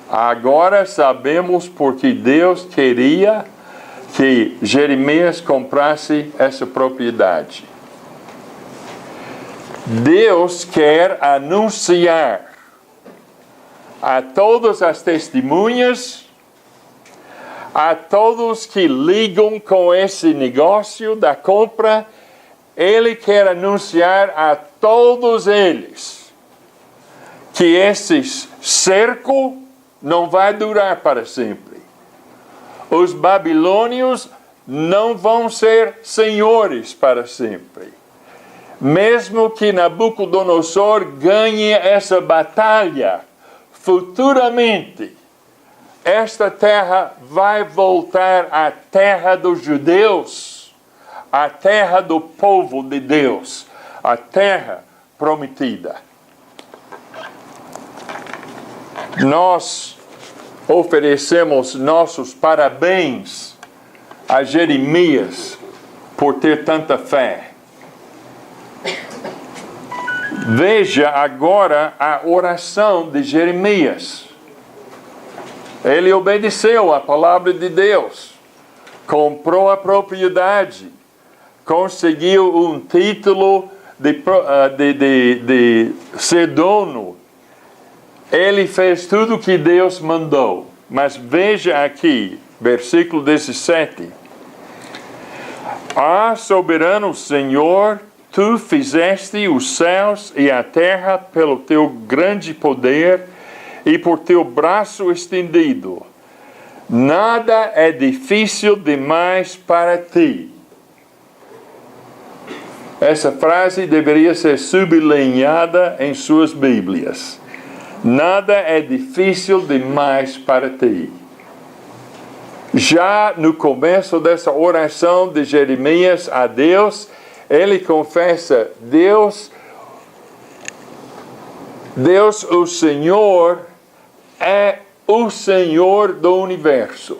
Agora sabemos porque Deus queria que Jeremias comprasse essa propriedade. Deus quer anunciar a todas as testemunhas, a todos que ligam com esse negócio da compra, Ele quer anunciar a todos eles que esse cerco não vai durar para sempre. Os babilônios não vão ser senhores para sempre. Mesmo que Nabucodonosor ganhe essa batalha, futuramente, esta terra vai voltar à terra dos judeus, à terra do povo de Deus, a terra prometida. Nós oferecemos nossos parabéns a Jeremias por ter tanta fé. Veja agora a oração de Jeremias. Ele obedeceu à palavra de Deus, comprou a propriedade, conseguiu um título de ser dono. Ele fez tudo o que Deus mandou. Mas veja aqui, versículo 17. Ah, soberano Senhor, Tu fizeste os céus e a terra pelo Teu grande poder e por Teu braço estendido. Nada é difícil demais para Ti. Essa frase deveria ser sublinhada em suas Bíblias. Nada é difícil demais para Ti. Já no começo dessa oração de Jeremias a Deus, ele confessa: Deus, o Senhor, é o Senhor do universo.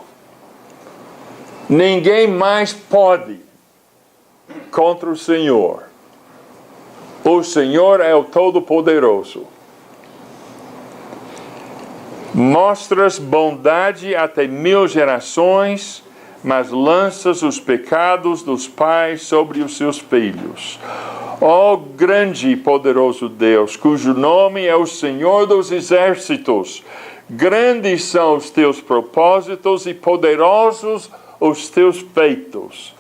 Ninguém mais pode contra o Senhor. O Senhor é o Todo-Poderoso. Mostras bondade até 1000 gerações, mas lanças os pecados dos pais sobre os seus filhos. Ó grande e poderoso Deus, cujo nome é o Senhor dos Exércitos, grandes são os teus propósitos e poderosos os teus feitos.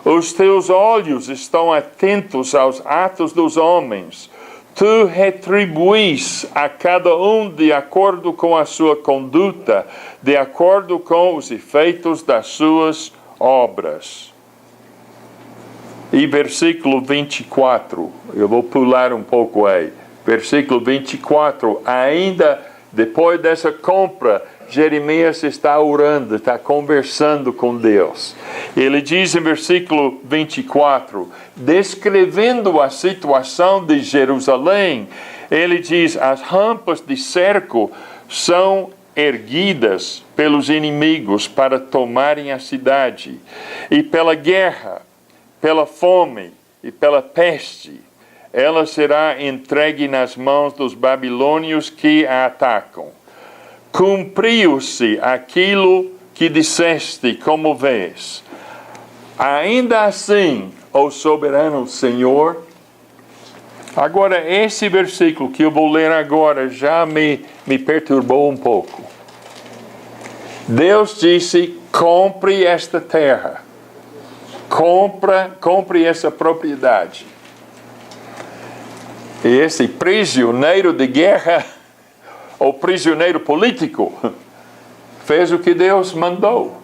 Os teus olhos estão atentos aos atos dos homens. Tu retribuis a cada um de acordo com a sua conduta, de acordo com os efeitos das suas obras. E versículo 24, eu vou pular um pouco aí. Versículo 24, ainda depois dessa compra, Jeremias está orando, está conversando com Deus. Ele diz em versículo 24, descrevendo a situação de Jerusalém, ele diz: as rampas de cerco são erguidas pelos inimigos para tomarem a cidade, e pela guerra, pela fome e pela peste, ela será entregue nas mãos dos babilônios que a atacam. Cumpriu-se aquilo que disseste, como vês. Ainda assim, ó soberano Senhor. Agora, esse versículo que eu vou ler agora já me perturbou um pouco. Deus disse: compre esta terra. Compre essa propriedade. E esse prisioneiro de guerra, ou prisioneiro político, fez o que Deus mandou.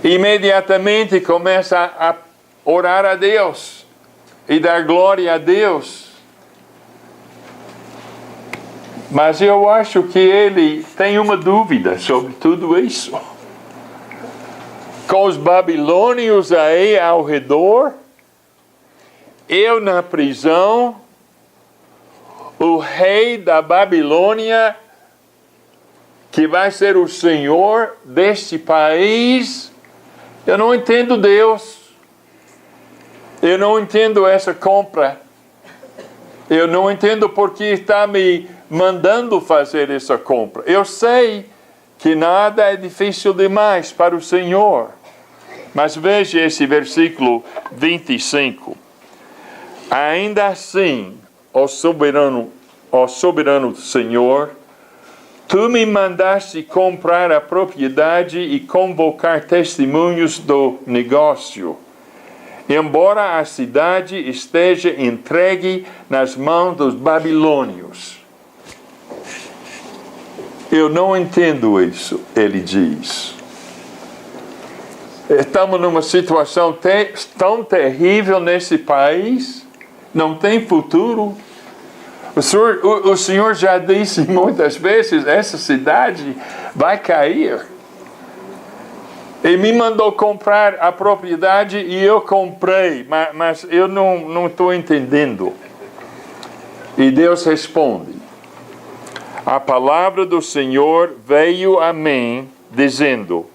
Imediatamente começa a orar a Deus e dar glória a Deus. Mas eu acho que ele tem uma dúvida sobre tudo isso. Com os babilônios aí ao redor, eu na prisão, o rei da Babilônia, que vai ser o senhor deste país. Eu não entendo Deus. Eu não entendo essa compra. Eu não entendo porque está me mandando fazer essa compra. Eu sei que nada é difícil demais para o Senhor. Mas veja esse versículo 25. Ainda assim, ó soberano Senhor, tu me mandaste comprar a propriedade e convocar testemunhos do negócio, embora a cidade esteja entregue nas mãos dos babilônios. Eu não entendo isso, ele diz. Estamos numa situação tão terrível nesse país, não tem futuro. O Senhor já disse muitas vezes, essa cidade vai cair. Ele me mandou comprar a propriedade e eu comprei, mas eu não estou entendendo. E Deus responde: a palavra do Senhor veio a mim, dizendo: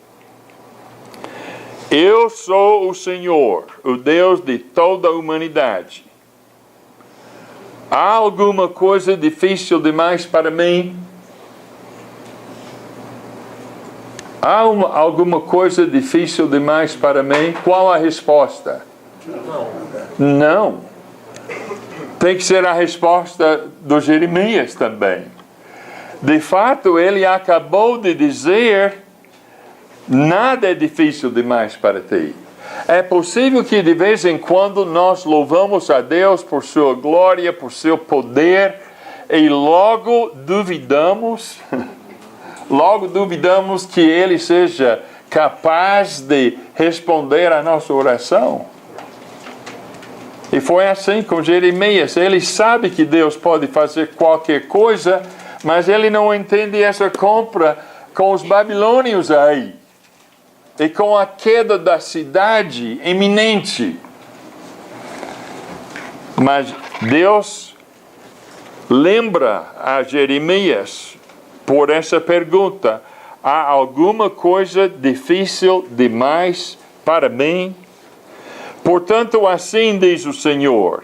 eu sou o Senhor, o Deus de toda a humanidade. Há alguma coisa difícil demais para mim? Há alguma coisa difícil demais para mim? Qual a resposta? Não. Tem que ser a resposta do Jeremias também. De fato, ele acabou de dizer: nada é difícil demais para ti. É possível que de vez em quando nós louvamos a Deus por sua glória, por seu poder, e logo duvidamos que Ele seja capaz de responder a nossa oração. E foi assim com Jeremias. Ele sabe que Deus pode fazer qualquer coisa, mas ele não entende essa compra com os babilônios aí. E com a queda da cidade iminente. Mas Deus lembra a Jeremias por essa pergunta: há alguma coisa difícil demais para mim? Portanto, assim diz o Senhor: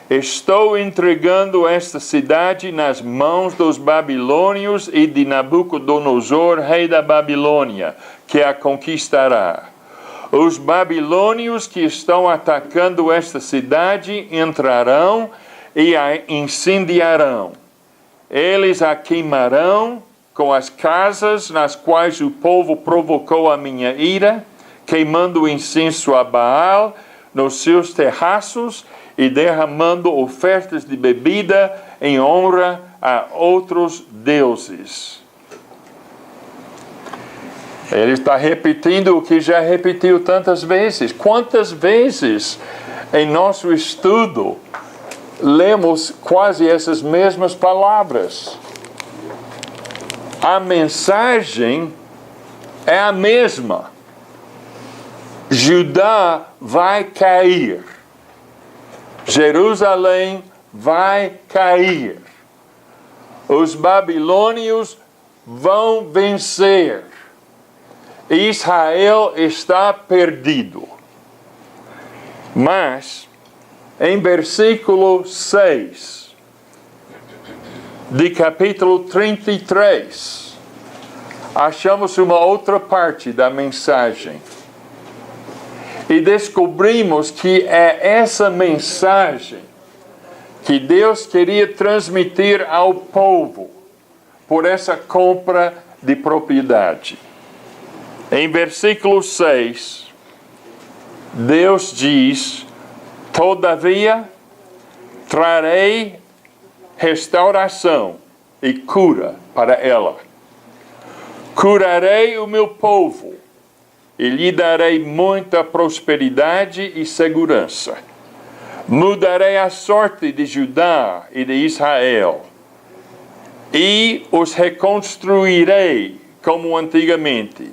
estou entregando esta cidade nas mãos dos babilônios e de Nabucodonosor, rei da Babilônia, que a conquistará. Os babilônios que estão atacando esta cidade entrarão e a incendiarão. Eles a queimarão com as casas nas quais o povo provocou a minha ira, queimando incenso a Baal nos seus terraços e derramando ofertas de bebida em honra a outros deuses. Ele está repetindo o que já repetiu tantas vezes. Quantas vezes em nosso estudo lemos quase essas mesmas palavras? A mensagem é a mesma. Judá vai cair. Jerusalém vai cair. Os babilônios vão vencer. Israel está perdido. Mas, em versículo 6 de capítulo 33, achamos uma outra parte da mensagem. E descobrimos que é essa mensagem que Deus queria transmitir ao povo por essa compra de propriedade. Em versículo 6, Deus diz: todavia trarei restauração e cura para ela. Curarei o meu povo e lhe darei muita prosperidade e segurança. Mudarei a sorte de Judá e de Israel, e os reconstruirei como antigamente.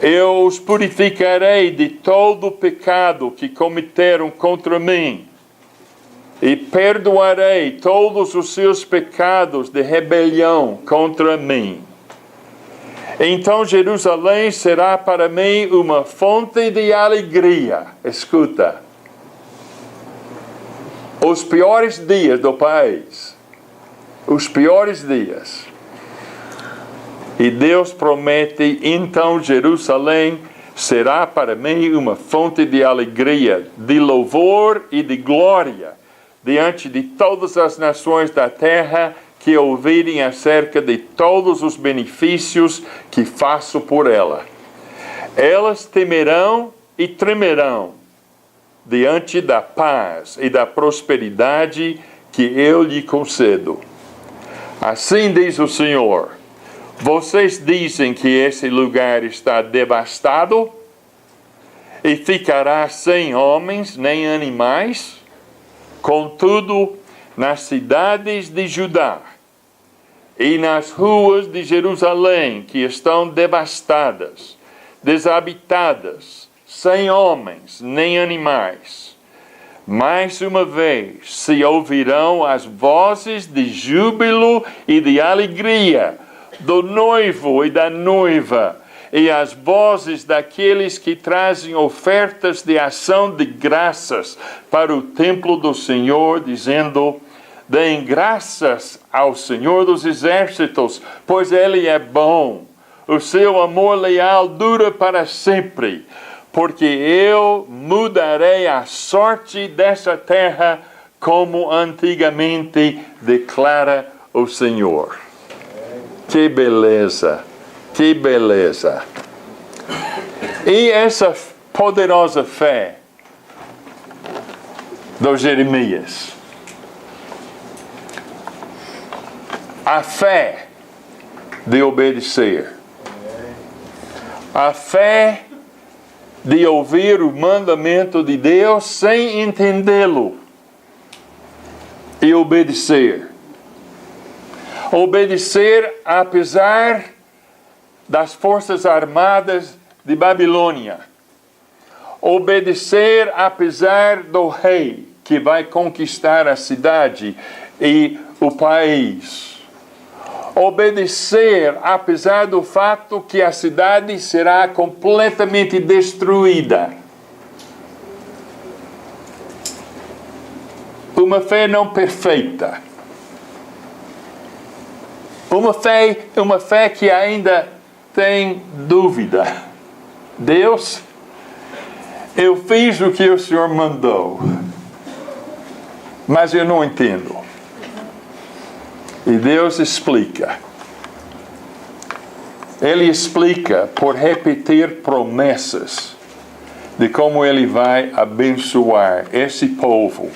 Eu os purificarei de todo o pecado que cometeram contra mim, e perdoarei todos os seus pecados de rebelião contra mim. Então Jerusalém será para mim uma fonte de alegria. Escuta. Os piores dias do país. Os piores dias. E Deus promete, então Jerusalém será para mim uma fonte de alegria, de louvor e de glória, diante de todas as nações da terra que ouvirem acerca de todos os benefícios que faço por ela. Elas temerão e tremerão diante da paz e da prosperidade que eu lhe concedo. Assim diz o Senhor: vocês dizem que esse lugar está devastado e ficará sem homens nem animais. Contudo, nas cidades de Judá e nas ruas de Jerusalém, que estão devastadas, desabitadas, sem homens nem animais, mais uma vez se ouvirão as vozes de júbilo e de alegria do noivo e da noiva, e as vozes daqueles que trazem ofertas de ação de graças para o templo do Senhor, dizendo: deem graças ao Senhor dos exércitos, pois Ele é bom. O seu amor leal dura para sempre, porque eu mudarei a sorte dessa terra como antigamente, declara o Senhor. Que beleza! Que beleza! E essa poderosa fé do Jeremias. A fé de obedecer. A fé de ouvir o mandamento de Deus sem entendê-lo. E obedecer. Obedecer apesar das forças armadas de Babilônia. Obedecer apesar do rei que vai conquistar a cidade e o país. Obedecer apesar do fato que a cidade será completamente destruída. Uma fé não perfeita. Uma fé que ainda tem dúvida. Deus, eu fiz o que o Senhor mandou, mas eu não entendo. E Deus explica. Ele explica por repetir promessas de como Ele vai abençoar esse povo,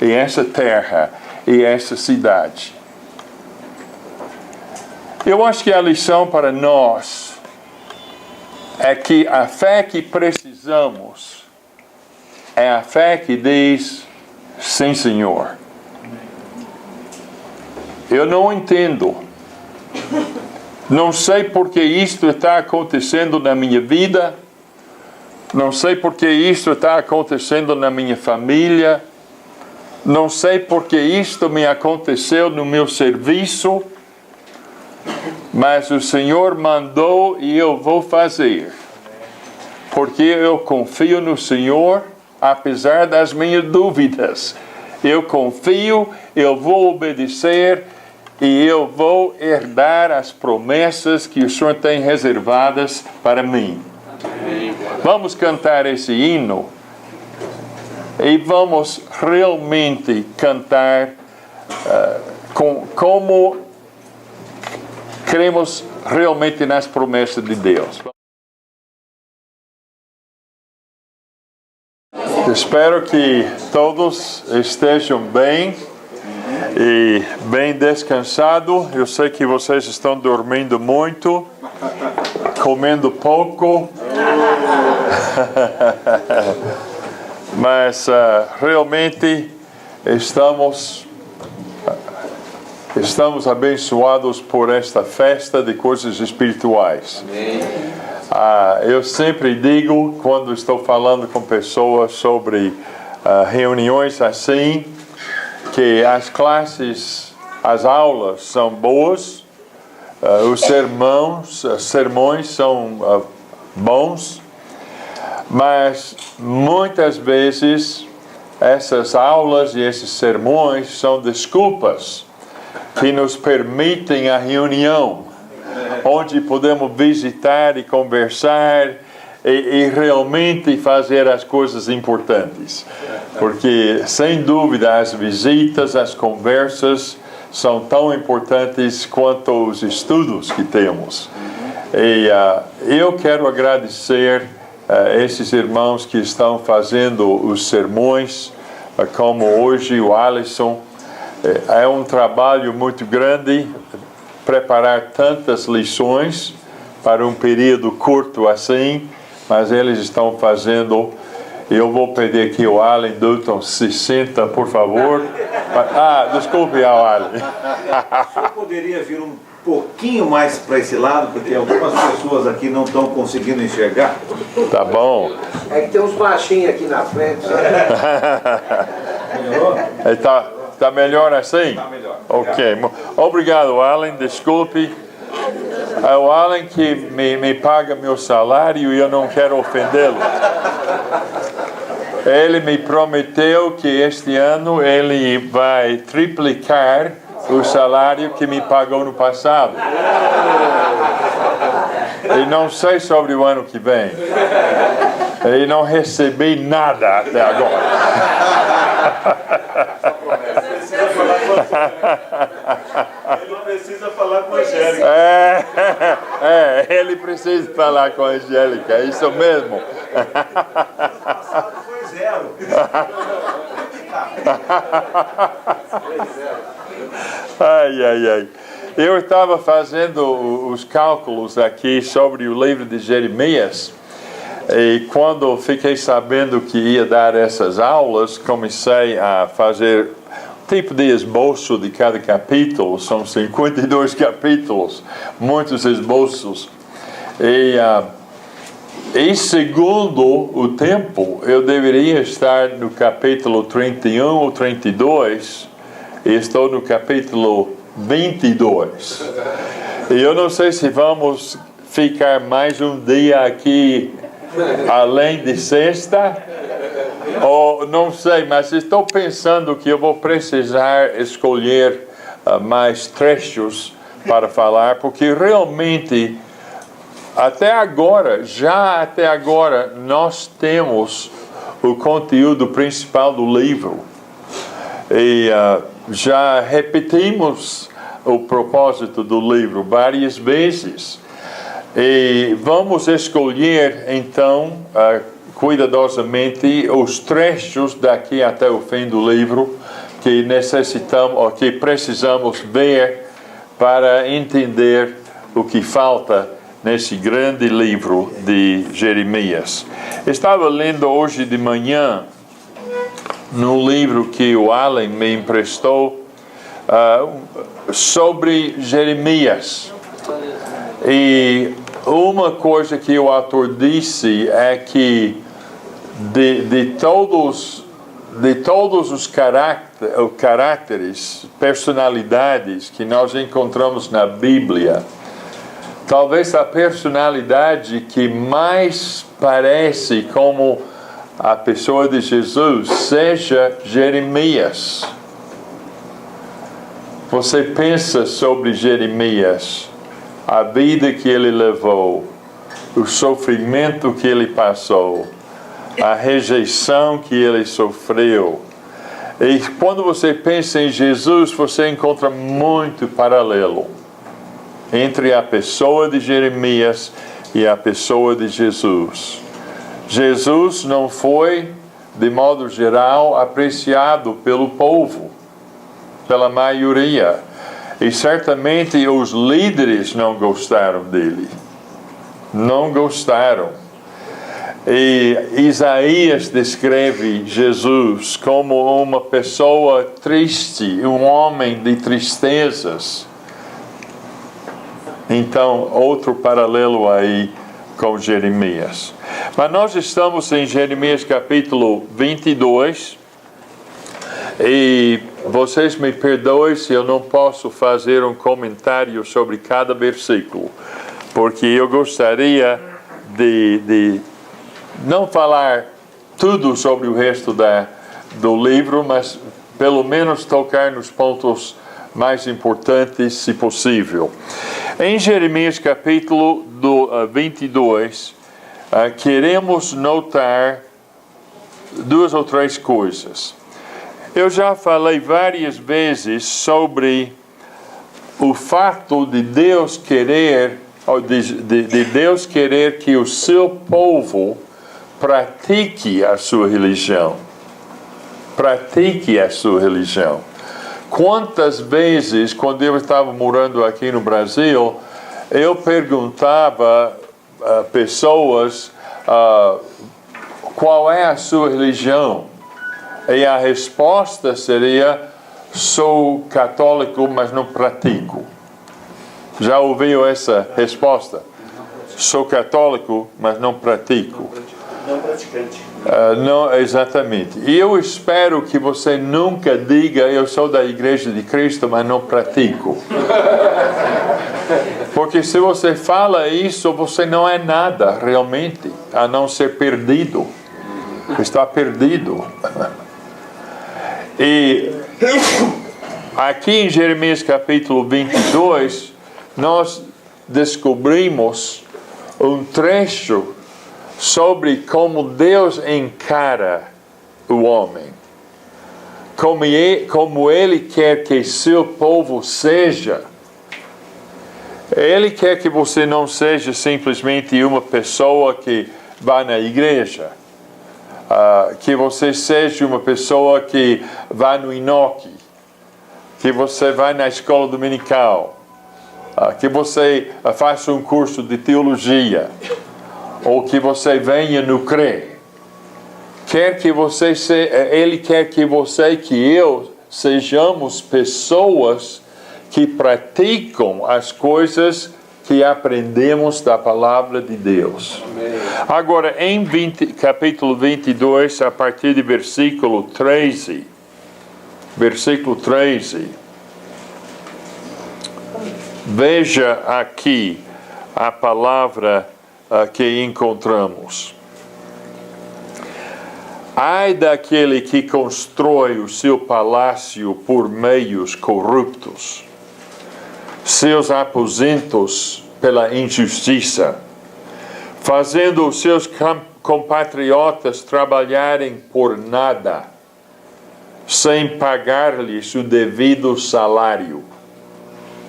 e essa terra, e essa cidade. Eu acho que a lição para nós é que a fé que precisamos é a fé que diz: sim, Senhor. Eu não entendo. Não sei porque isto está acontecendo na minha vida. Não sei porque isto está acontecendo na minha família. Não sei porque isto me aconteceu no meu serviço. Mas o Senhor mandou e eu vou fazer. Porque eu confio no Senhor, apesar das minhas dúvidas. Eu confio, eu vou obedecer e eu vou herdar as promessas que o Senhor tem reservadas para mim. Vamos cantar esse hino e vamos realmente cantar como cremos realmente nas promessas de Deus. Espero que todos estejam bem e bem descansados. Eu sei que vocês estão dormindo muito, comendo pouco, mas realmente estamos abençoados por esta festa de coisas espirituais. Eu sempre digo, quando estou falando com pessoas sobre reuniões assim, que as classes, as aulas são boas, os sermões são bons, mas muitas vezes essas aulas e esses sermões são desculpas que nos permitem a reunião, onde podemos visitar e conversar e realmente fazer as coisas importantes. Porque, sem dúvida, as visitas, as conversas são tão importantes quanto os estudos que temos. E eu quero agradecer esses irmãos que estão fazendo os sermões, como hoje o Alisson. É um trabalho muito grande preparar tantas lições para um período curto assim, mas eles estão fazendo. Eu vou pedir aqui o Allen Dutton, se senta, por favor. Desculpe, Allen. O senhor poderia vir um pouquinho mais para esse lado, porque algumas pessoas aqui não estão conseguindo enxergar. Tá bom. É que tem uns baixinhos aqui na frente. Melhorou? Tá melhor assim? Tá melhor. Ok. Obrigado, Allen. Desculpe. É o Allen que me paga meu salário e eu não quero ofendê-lo. Ele me prometeu que este ano ele vai triplicar o salário que me pagou no passado. E não sei sobre o ano que vem. E não recebi nada até agora. Ele precisa falar com a Angélica. Ele precisa falar com a Angélica, é isso mesmo. Foi zero. Ai. Eu estava fazendo os cálculos aqui sobre o livro de Jeremias. E quando fiquei sabendo que ia dar essas aulas, comecei a fazer tipo de esboço de cada capítulo. São 52 capítulos, muitos esboços. E segundo o tempo, eu deveria estar no capítulo 31 ou 32, e estou no capítulo 22. E eu não sei se vamos ficar mais um dia aqui além de sexta, ou não sei, mas estou pensando que eu vou precisar escolher mais trechos para falar, porque realmente até agora nós temos o conteúdo principal do livro e já repetimos o propósito do livro várias vezes. E vamos escolher, então, cuidadosamente, os trechos daqui até o fim do livro que necessitamos, ou que precisamos ver para entender o que falta nesse grande livro de Jeremias. Estava lendo hoje de manhã, no livro que o Allen me emprestou, sobre Jeremias. E uma coisa que o autor disse é que de todos os caráteres, personalidades que nós encontramos na Bíblia, talvez a personalidade que mais parece como a pessoa de Jesus seja Jeremias. Você pensa sobre Jeremias, a vida que ele levou, o sofrimento que ele passou, a rejeição que ele sofreu. E quando você pensa em Jesus, você encontra muito paralelo entre a pessoa de Jeremias e a pessoa de Jesus. Jesus não foi, de modo geral, apreciado pelo povo, pela maioria. E certamente os líderes não gostaram dele. Não gostaram. E Isaías descreve Jesus como uma pessoa triste, um homem de tristezas. Então, outro paralelo aí com Jeremias. Mas nós estamos em Jeremias capítulo 22 e Vocês me perdoem se eu não posso fazer um comentário sobre cada versículo, porque eu gostaria de não falar tudo sobre o resto do livro, mas pelo menos tocar nos pontos mais importantes, se possível. Em Jeremias capítulo 22, queremos notar 2 ou 3 coisas. Eu já falei várias vezes sobre o fato de Deus querer, de Deus querer que o seu povo pratique a sua religião. Pratique a sua religião. Quantas vezes, quando eu estava morando aqui no Brasil, eu perguntava a pessoas qual é a sua religião? E a resposta seria: sou católico, mas não pratico. Já ouviu essa resposta? Sou católico, mas não pratico. Não praticante. Não, exatamente. E eu espero que você nunca diga: eu sou da Igreja de Cristo, mas não pratico. Porque se você fala isso, você não é nada realmente, a não ser perdido. Está perdido. E aqui em Jeremias capítulo 22, nós descobrimos um trecho sobre como Deus encara o homem. Como Ele quer que seu povo seja. Ele quer que você não seja simplesmente uma pessoa que vai na igreja. Que você seja uma pessoa que vai no Inoque, que você vai na escola dominical, que você faça um curso de teologia, ou que você venha no CRE. Ele quer que você, que eu, sejamos pessoas que praticam as coisas que aprendemos da palavra de Deus. Agora, em capítulo 22, a partir de versículo 13, veja aqui a palavra que encontramos. Ai daquele que constrói o seu palácio por meios corruptos, seus aposentos pela injustiça, fazendo os seus compatriotas trabalharem por nada, sem pagar-lhes o devido salário.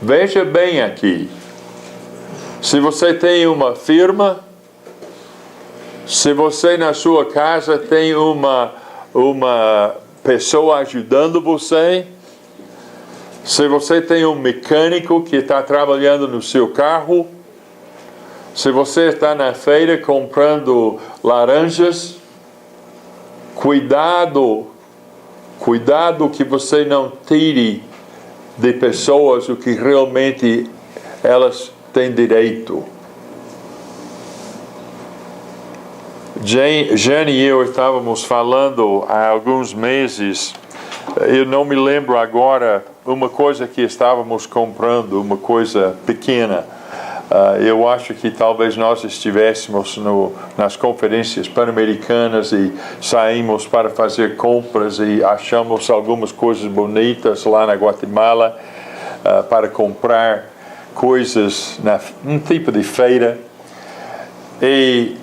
Veja bem aqui. Se você tem uma firma, se você na sua casa tem uma pessoa ajudando você, se você tem um mecânico que está trabalhando no seu carro, se você está na feira comprando laranjas, cuidado que você não tire de pessoas o que realmente elas têm direito. Jane e eu estávamos falando há alguns meses, eu não me lembro agora, uma coisa que estávamos comprando, uma coisa pequena. Eu acho que talvez nós estivéssemos nas conferências pan-americanas e saímos para fazer compras e achamos algumas coisas bonitas lá na Guatemala para comprar coisas num tipo de feira. E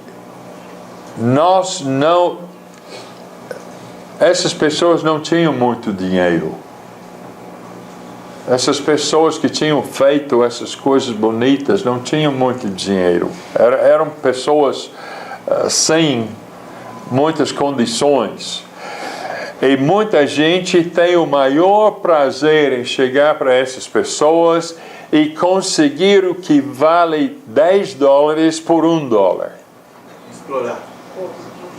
essas pessoas não tinham muito dinheiro. Essas pessoas que tinham feito essas coisas bonitas não tinham muito dinheiro. Eram pessoas sem muitas condições. E muita gente tem o maior prazer em chegar para essas pessoas e conseguir o que vale $10 por $1.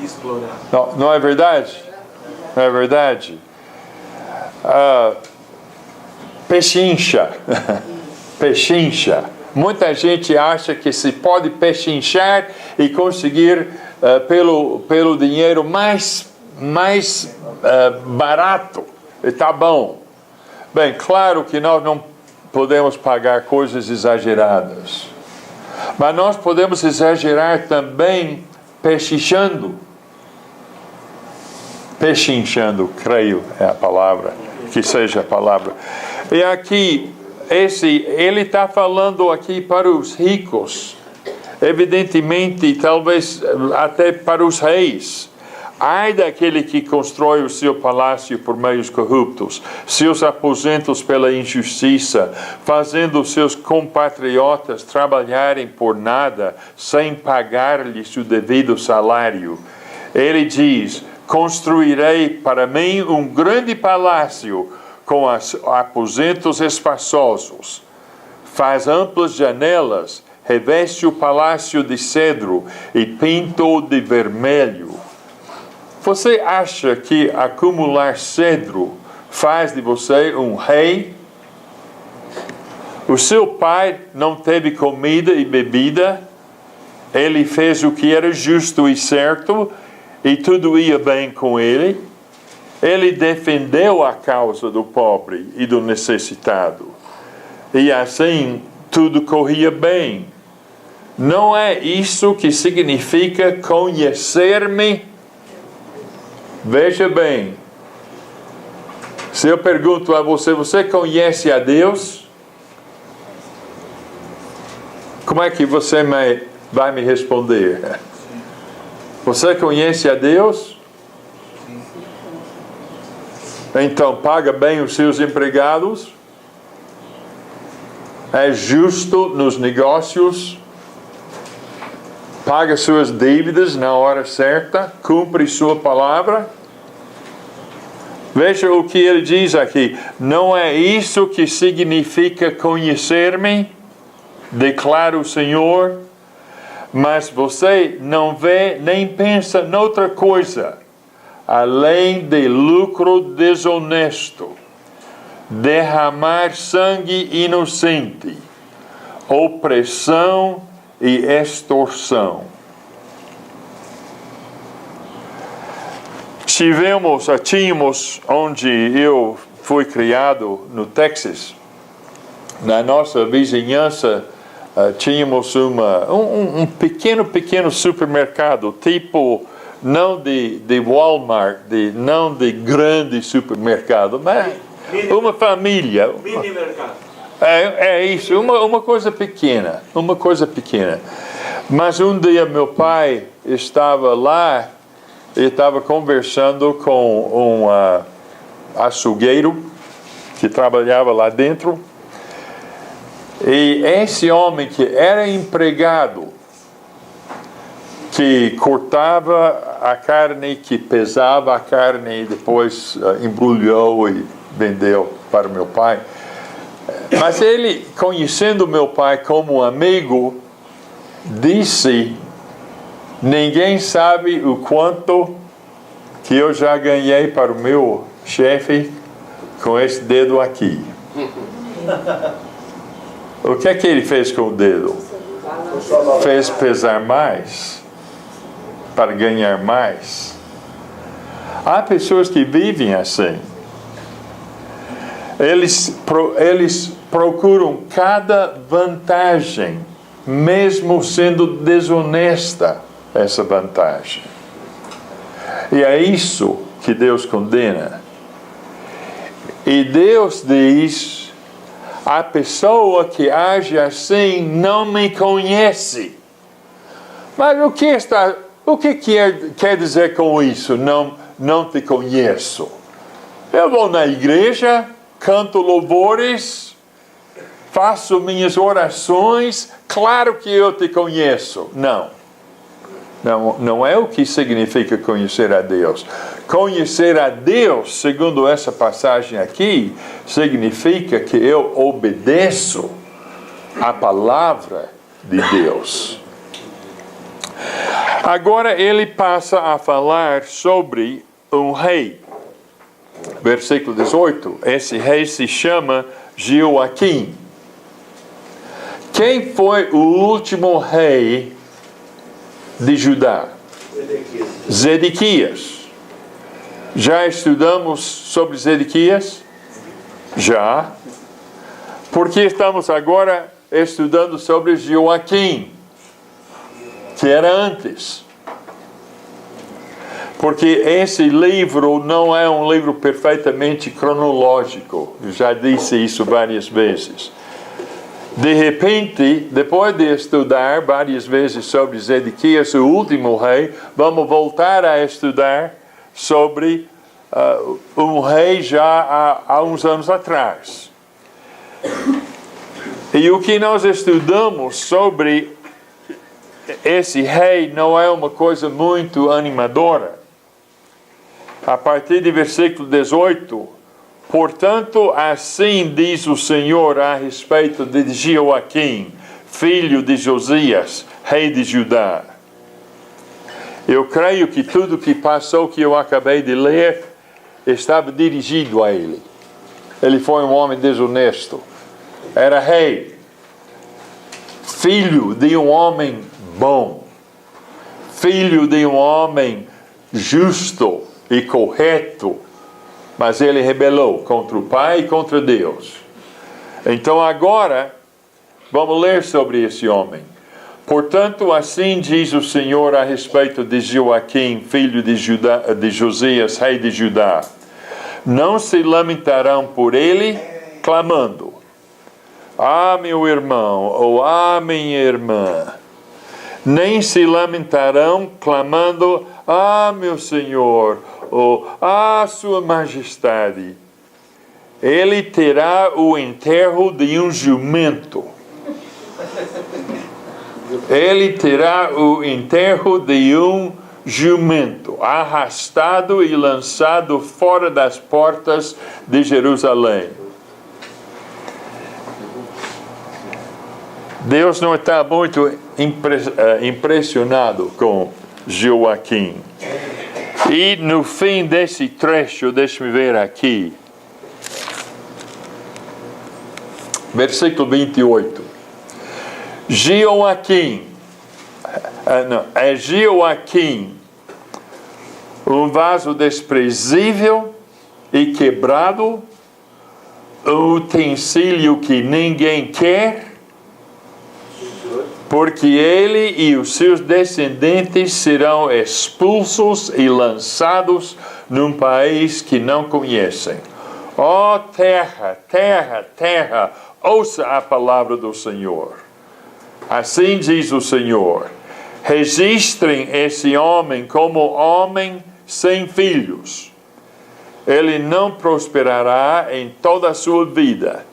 Explorar. Não é verdade? Não é verdade? Pechincha. Pechincha. Muita gente acha que se pode pechinchar e conseguir pelo dinheiro mais barato. Está bom. Bem, claro que nós não podemos pagar coisas exageradas. Mas nós podemos exagerar também pechinchando. Pechinchando, creio, é a palavra, que seja a palavra. E aqui, ele está falando aqui para os ricos. Evidentemente, talvez até para os reis. Ai daquele que constrói o seu palácio por meios corruptos, seus aposentos pela injustiça, fazendo seus compatriotas trabalharem por nada, sem pagar-lhes o devido salário. Ele diz: construirei para mim um grande palácio com aposentos espaçosos. Faz amplas janelas, reveste o palácio de cedro e pinta-o de vermelho. Você acha que acumular cedro faz de você um rei? O seu pai não teve comida e bebida, ele fez o que era justo e certo, e tudo ia bem com ele. Ele defendeu a causa do pobre e do necessitado, e assim tudo corria bem. Não é isso que significa conhecer-me? Veja bem, se eu pergunto a você, você conhece a Deus? Como é que você vai me responder? Você conhece a Deus? Então, paga bem os seus empregados? É justo nos negócios? Paga suas dívidas na hora certa? Cumpre sua palavra? Veja o que ele diz aqui. Não é isso que significa conhecer-me? Declara o Senhor. Mas você não vê nem pensa noutra coisa, além de lucro desonesto, derramar sangue inocente, opressão e extorsão. Tínhamos onde eu fui criado, no Texas, na nossa vizinhança, tínhamos um pequeno supermercado, tipo, não de Walmart, não de grande supermercado, mas uma família. Mini mercado. É isso, uma coisa pequena, Mas um dia meu pai estava lá e estava conversando com um açougueiro que trabalhava lá dentro. E esse homem que era empregado, que cortava a carne, que pesava a carne e depois embrulhou e vendeu para meu pai. Mas ele, conhecendo meu pai como amigo, disse: ninguém sabe o quanto que eu já ganhei para o meu chefe com esse dedo aqui. O que é que ele fez com o dedo? Fez pesar mais, para ganhar mais. Há pessoas que vivem assim. Eles procuram cada vantagem, mesmo sendo desonesta essa vantagem. E é isso que Deus condena. E Deus diz: a pessoa que age assim não me conhece. Mas o que quer dizer com isso? Não te conheço. Eu vou na igreja, canto louvores, faço minhas orações, claro que eu te conheço. Não é o que significa conhecer a Deus. Conhecer a Deus, segundo essa passagem aqui, significa que eu obedeço a palavra de Deus. Agora ele passa a falar sobre um rei. Versículo 18, esse rei se chama Joaquim. Quem foi o último rei de Judá? Zedequias. Já estudamos sobre Zedequias? Já. Porque estamos agora estudando sobre Joaquim, que era antes. Porque esse livro não é um livro perfeitamente cronológico. Eu já disse isso várias vezes. De repente, depois de estudar várias vezes sobre Zedequias, o último rei, vamos voltar a estudar sobre um rei já há uns anos atrás. E o que nós estudamos sobre esse rei não é uma coisa muito animadora. A partir do versículo 18, portanto, assim diz o Senhor a respeito de Joaquim, filho de Josias, rei de Judá. Eu creio que tudo que passou, que eu acabei de ler, estava dirigido a ele. Ele foi um homem desonesto. Era rei, filho de um homem bom, filho de um homem justo e correto, mas ele rebelou contra o pai e contra Deus. Então agora, vamos ler sobre esse homem. Portanto, assim diz o Senhor a respeito de Joaquim, filho de Josias, rei de Judá. Não se lamentarão por ele, clamando: ah, meu irmão, ou ah, minha irmã. Nem se lamentarão, clamando: ah, meu Senhor, ou ah, sua majestade. Ele terá o enterro de um jumento. Ele terá o enterro de um jumento, arrastado e lançado fora das portas de Jerusalém. Deus não está muito impressionado com Joaquim. E no fim desse trecho, deixe-me ver aqui, versículo 28. Joaquim, um vaso desprezível e quebrado, um utensílio que ninguém quer, porque ele e os seus descendentes serão expulsos e lançados num país que não conhecem. Ó terra, terra, terra, ouça a palavra do Senhor. Assim diz o Senhor: registrem esse homem como homem sem filhos. Ele não prosperará em toda a sua vida.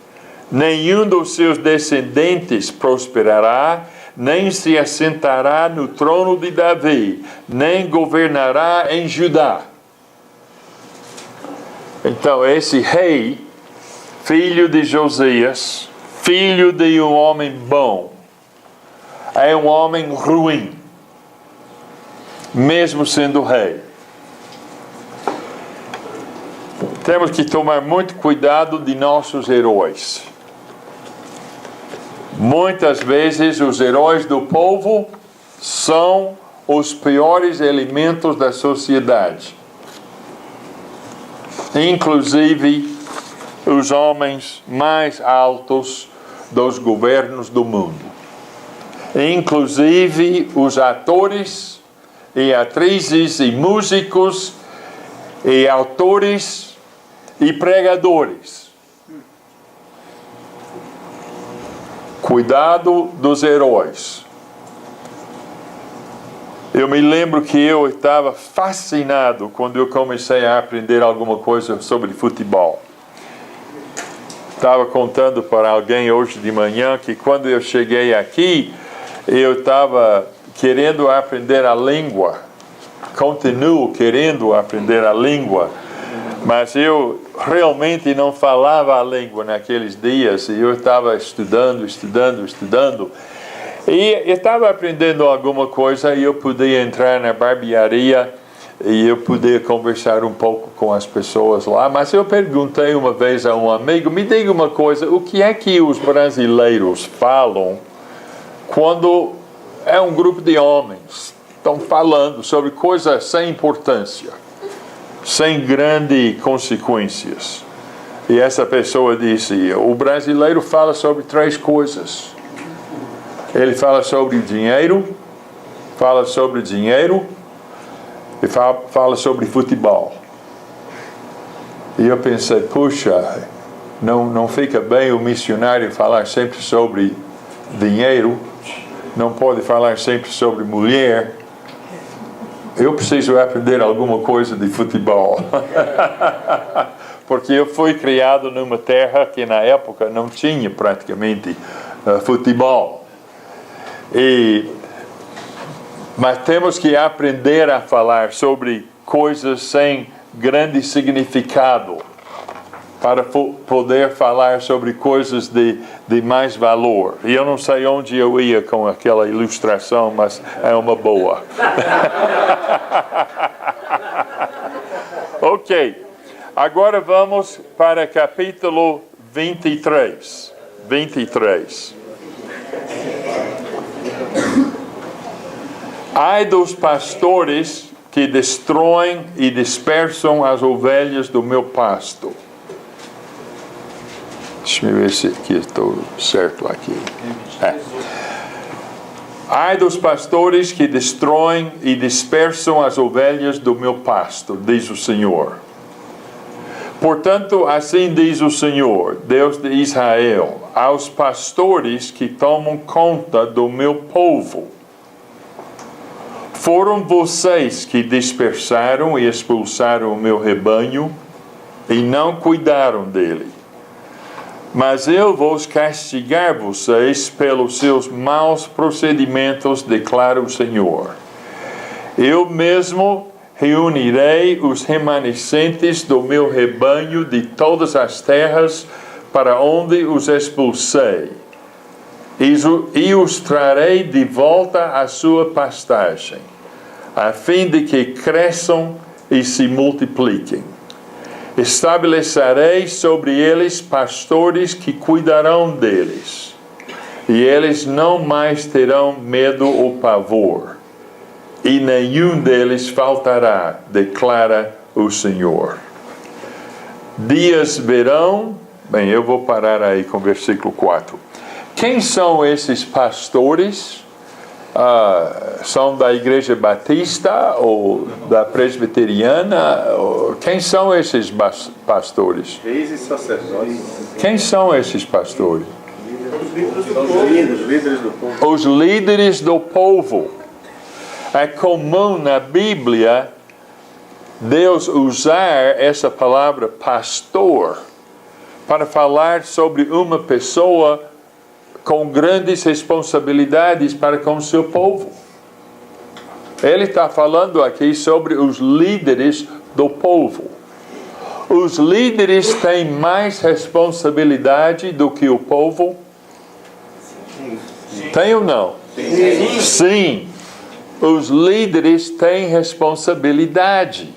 Nenhum dos seus descendentes prosperará, nem se assentará no trono de Davi, nem governará em Judá. Então, esse rei, filho de Josias, filho de um homem bom, é um homem ruim, mesmo sendo rei. Temos que tomar muito cuidado de nossos heróis. Muitas vezes os heróis do povo são os piores elementos da sociedade. Inclusive os homens mais altos dos governos do mundo. Inclusive os atores e atrizes e músicos e autores e pregadores. Cuidado dos heróis. Eu me lembro que eu estava fascinado quando eu comecei a aprender alguma coisa sobre futebol. Estava contando para alguém hoje de manhã que quando eu cheguei aqui, eu estava querendo aprender a língua. Continuo querendo aprender a língua, mas eu realmente não falava a língua naqueles dias, e eu estava estudando. E eu estava aprendendo alguma coisa, e eu podia entrar na barbearia, e eu podia conversar um pouco com as pessoas lá. Mas eu perguntei uma vez a um amigo: me diga uma coisa, o que é que os brasileiros falam quando é um grupo de homens, estão falando sobre coisas sem importância, sem grandes consequências? E essa pessoa disse, o brasileiro fala sobre 3 coisas. Ele fala sobre dinheiro, e fala sobre futebol. E eu pensei, puxa, não fica bem o missionário falar sempre sobre dinheiro, não pode falar sempre sobre mulher. Eu preciso aprender alguma coisa de futebol. Porque eu fui criado numa terra que na época não tinha praticamente futebol. Mas temos que aprender a falar sobre coisas sem grande significado, para poder falar sobre coisas de mais valor. E eu não sei onde eu ia com aquela ilustração, mas é uma boa. Ok, agora vamos para capítulo 23. Ai dos pastores que destroem e dispersam as ovelhas do meu pasto. Deixa eu ver se aqui estou certo aqui. Ai dos pastores que destroem e dispersam as ovelhas do meu pasto, diz o Senhor. Portanto, assim diz o Senhor, Deus de Israel, aos pastores que tomam conta do meu povo. Foram vocês que dispersaram e expulsaram o meu rebanho e não cuidaram dele. Mas eu vou castigar vocês pelos seus maus procedimentos, declara o Senhor. Eu mesmo reunirei os remanescentes do meu rebanho de todas as terras para onde os expulsei, e os trarei de volta à sua pastagem, a fim de que cresçam e se multipliquem. Estabelecerei sobre eles pastores que cuidarão deles, e eles não mais terão medo ou pavor, e nenhum deles faltará, declara o Senhor. Dias verão, bem, eu vou parar aí com o versículo 4. Quem são esses pastores? São da Igreja Batista ou da Presbiteriana? Quem são esses pastores? Reis e sacerdotes. Quem são esses pastores? Os líderes do povo. Os líderes do povo. É comum na Bíblia Deus usar essa palavra pastor para falar sobre uma pessoa com grandes responsabilidades para com o seu povo. Ele está falando aqui sobre os líderes do povo. Os líderes têm mais responsabilidade do que o povo? Tem ou não? Sim. Os líderes têm responsabilidade.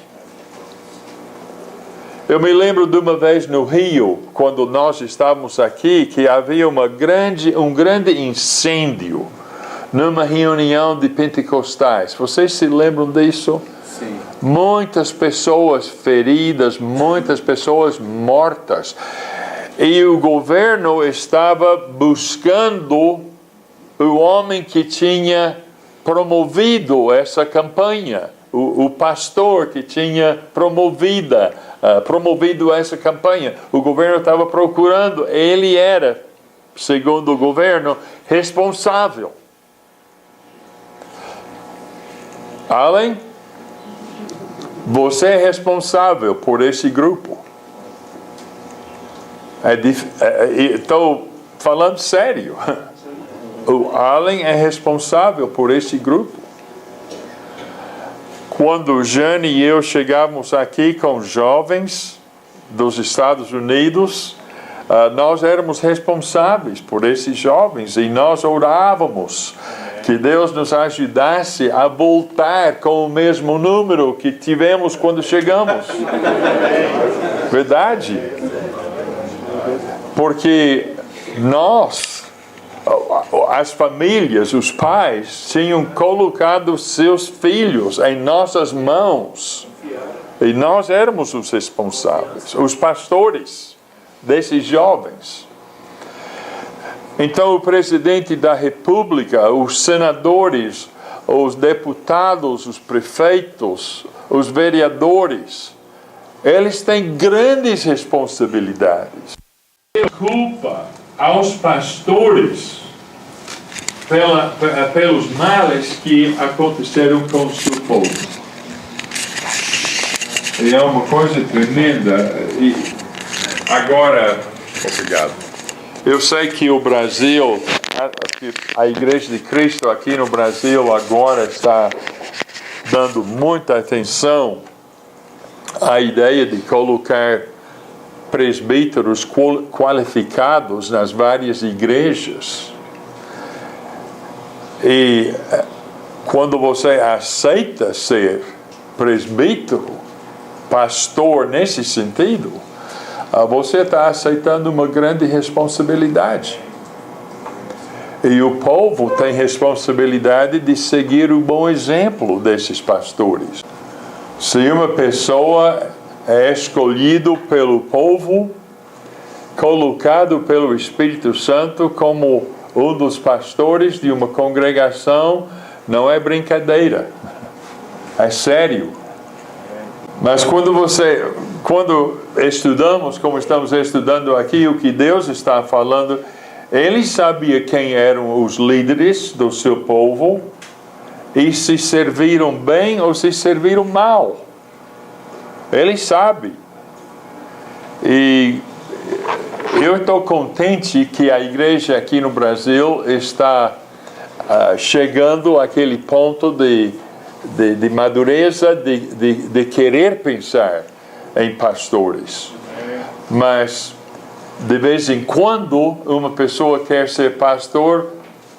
Eu me lembro de uma vez no Rio, quando nós estávamos aqui, que havia um grande incêndio numa reunião de pentecostais. Vocês se lembram disso? Sim. Muitas pessoas feridas, muitas pessoas mortas. E o governo estava buscando o homem que tinha promovido essa campanha, o pastor que tinha promovido essa campanha. O governo estava procurando, ele era, segundo o governo, responsável. Allen, você é responsável por esse grupo. Estou falando sério. O Allen é responsável por esse grupo. Quando Jane e eu chegávamos aqui com jovens dos Estados Unidos, nós éramos responsáveis por esses jovens e nós orávamos que Deus nos ajudasse a voltar com o mesmo número que tivemos quando chegamos. Verdade? Porque nós, as famílias, os pais, tinham colocado seus filhos em nossas mãos. E nós éramos os responsáveis, os pastores. desses jovens. Então, o presidente da República, os senadores, os deputados, os prefeitos, os vereadores, eles têm grandes responsabilidades. Culpa aos pastores pelos males que aconteceram com o seu povo. E é uma coisa tremenda. E agora, obrigado. Eu sei que o Brasil, a Igreja de Cristo aqui no Brasil agora está dando muita atenção à ideia de colocar presbíteros qualificados nas várias igrejas. E quando você aceita ser presbítero, pastor nesse sentido, você está aceitando uma grande responsabilidade. E o povo tem responsabilidade de seguir o bom exemplo desses pastores. Se uma pessoa é escolhido pelo povo, colocado pelo Espírito Santo como um dos pastores de uma congregação, não é brincadeira, é sério. Mas quando estudamos, como estamos estudando aqui, o que Deus está falando, ele sabia quem eram os líderes do seu povo e se serviram bem ou se serviram mal. Ele sabe. E eu estou contente que a igreja aqui no Brasil está chegando àquele ponto de madureza, de querer pensar em pastores. Mas, de vez em quando, uma pessoa quer ser pastor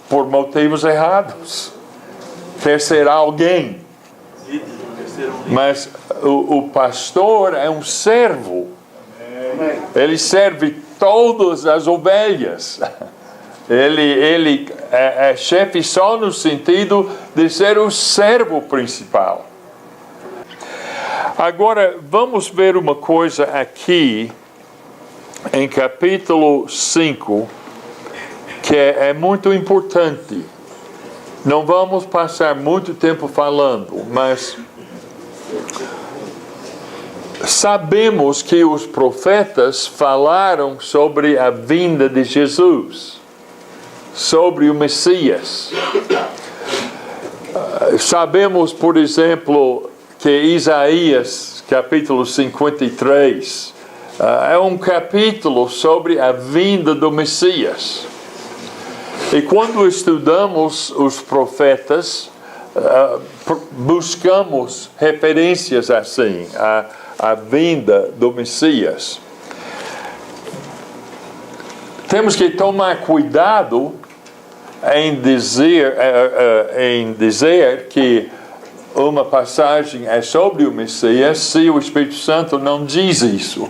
por motivos errados. Quer ser alguém. Mas o pastor é um servo. Ele serve todas as ovelhas. Ele é chefe só no sentido de ser o servo principal. Agora, vamos ver uma coisa aqui, em capítulo 5, que é muito importante. Não vamos passar muito tempo falando, mas sabemos que os profetas falaram sobre a vinda de Jesus, sobre o Messias. Sabemos, por exemplo, que Isaías, capítulo 53, é um capítulo sobre a vinda do Messias. E quando estudamos os profetas, buscamos referências assim, à vinda do Messias. Temos que tomar cuidado em dizer que uma passagem é sobre o Messias se o Espírito Santo não diz isso.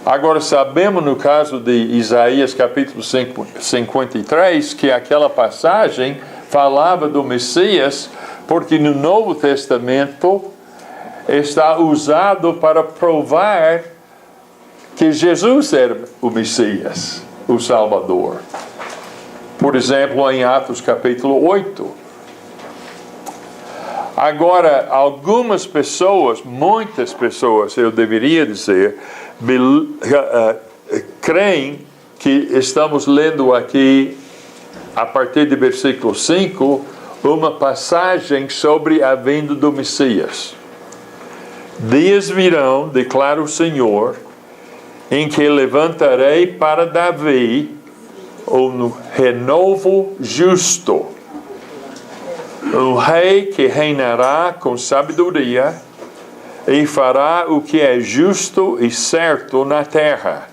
Agora, sabemos no caso de Isaías capítulo 53 que aquela passagem falava do Messias porque no Novo Testamento está usado para provar que Jesus era o Messias, o Salvador. Por exemplo, em Atos capítulo 8. Agora, algumas pessoas, muitas pessoas, eu deveria dizer, creem que estamos lendo aqui, a partir do versículo 5, uma passagem sobre a vinda do Messias. Dias virão, declara o Senhor, em que levantarei para Davi um renovo justo, um rei que reinará com sabedoria e fará o que é justo e certo na terra.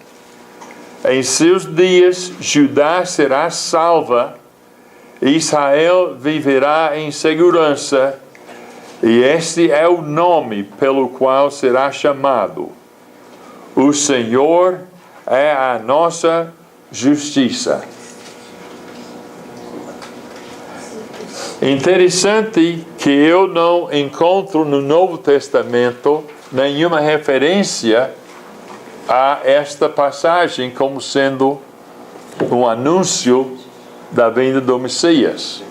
Em seus dias, Judá será salva, Israel viverá em segurança, e este é o nome pelo qual será chamado: o Senhor é a nossa justiça. Interessante que eu não encontro no Novo Testamento nenhuma referência há esta passagem como sendo um anúncio da vinda do Messias.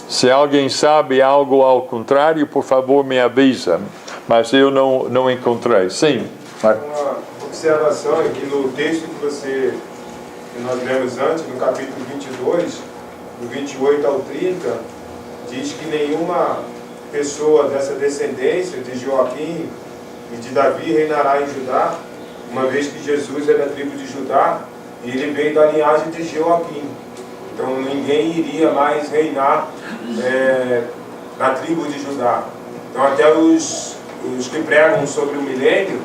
Se alguém sabe algo ao contrário, por favor, me avisa. Mas eu não encontrei. Sim, Marcos. Uma observação aqui no texto que nós lemos antes, no capítulo 22, do 28 ao 30, diz que nenhuma pessoa dessa descendência de Joaquim e de Davi reinará em Judá, uma vez que Jesus é da tribo de Judá e ele veio da linhagem de Joaquim. Então ninguém iria mais reinar na tribo de Judá. Então até os que pregam sobre o milênio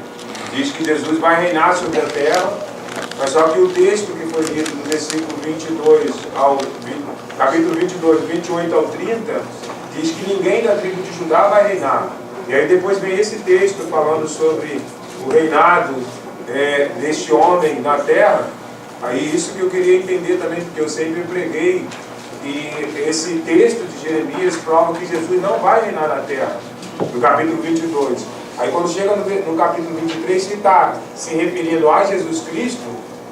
diz que Jesus vai reinar sobre a terra, mas só que o texto que foi lido do versículo 22 capítulo 22, 28 ao 30, diz que ninguém da tribo de Judá vai reinar. E aí depois vem esse texto falando sobre o reinado deste homem na terra. Aí isso que eu queria entender também, porque eu sempre preguei, e esse texto de Jeremias prova que Jesus não vai reinar na terra, no capítulo 22. Aí quando chega no capítulo 23, se está se referindo a Jesus Cristo,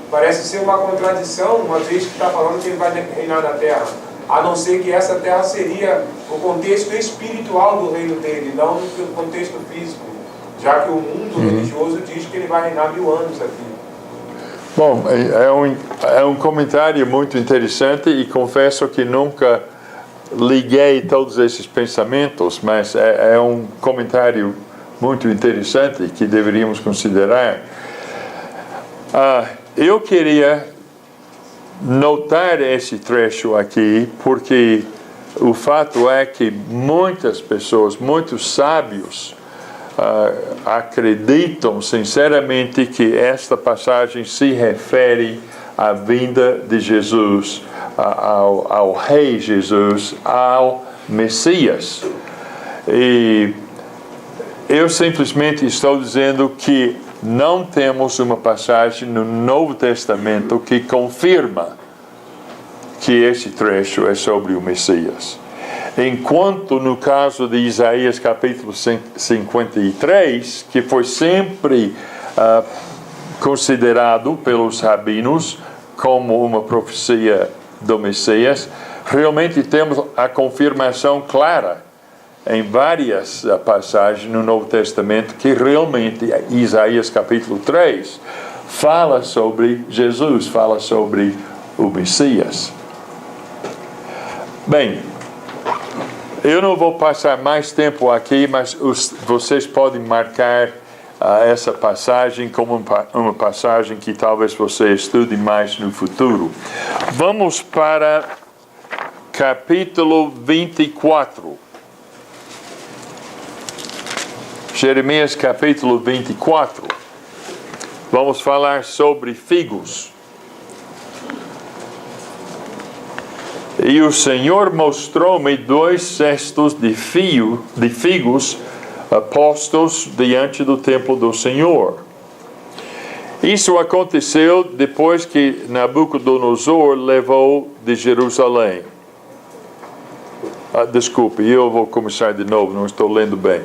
parece ser uma contradição, uma vez que está falando que ele vai reinar na terra, a não ser que essa terra seria o contexto espiritual do reino dele, não no contexto físico, já que o mundo religioso diz que ele vai reinar 1000 anos aqui. Bom, é um comentário muito interessante e confesso que nunca liguei todos esses pensamentos, mas é um comentário muito interessante que deveríamos considerar. Eu queria notar esse trecho aqui, porque o fato é que muitas pessoas, muitos sábios, acreditam sinceramente que esta passagem se refere à vinda de Jesus, ao Rei Jesus, ao Messias. E eu simplesmente estou dizendo que não temos uma passagem no Novo Testamento que confirma que esse trecho é sobre o Messias. Enquanto no caso de Isaías capítulo 53, que foi sempre considerado pelos rabinos como uma profecia do Messias, realmente temos a confirmação clara em várias passagens no Novo Testamento que realmente Isaías capítulo 3 fala sobre Jesus, fala sobre o Messias. Bem, eu não vou passar mais tempo aqui, mas vocês podem marcar essa passagem como uma passagem que talvez você estude mais no futuro. Vamos para capítulo 24. Jeremias capítulo 24. Vamos falar sobre figos. E o Senhor mostrou-me 2 cestos de figos postos diante do templo do Senhor. Isso aconteceu depois que Nabucodonosor levou de Jerusalém. Desculpe, eu vou começar de novo, não estou lendo bem.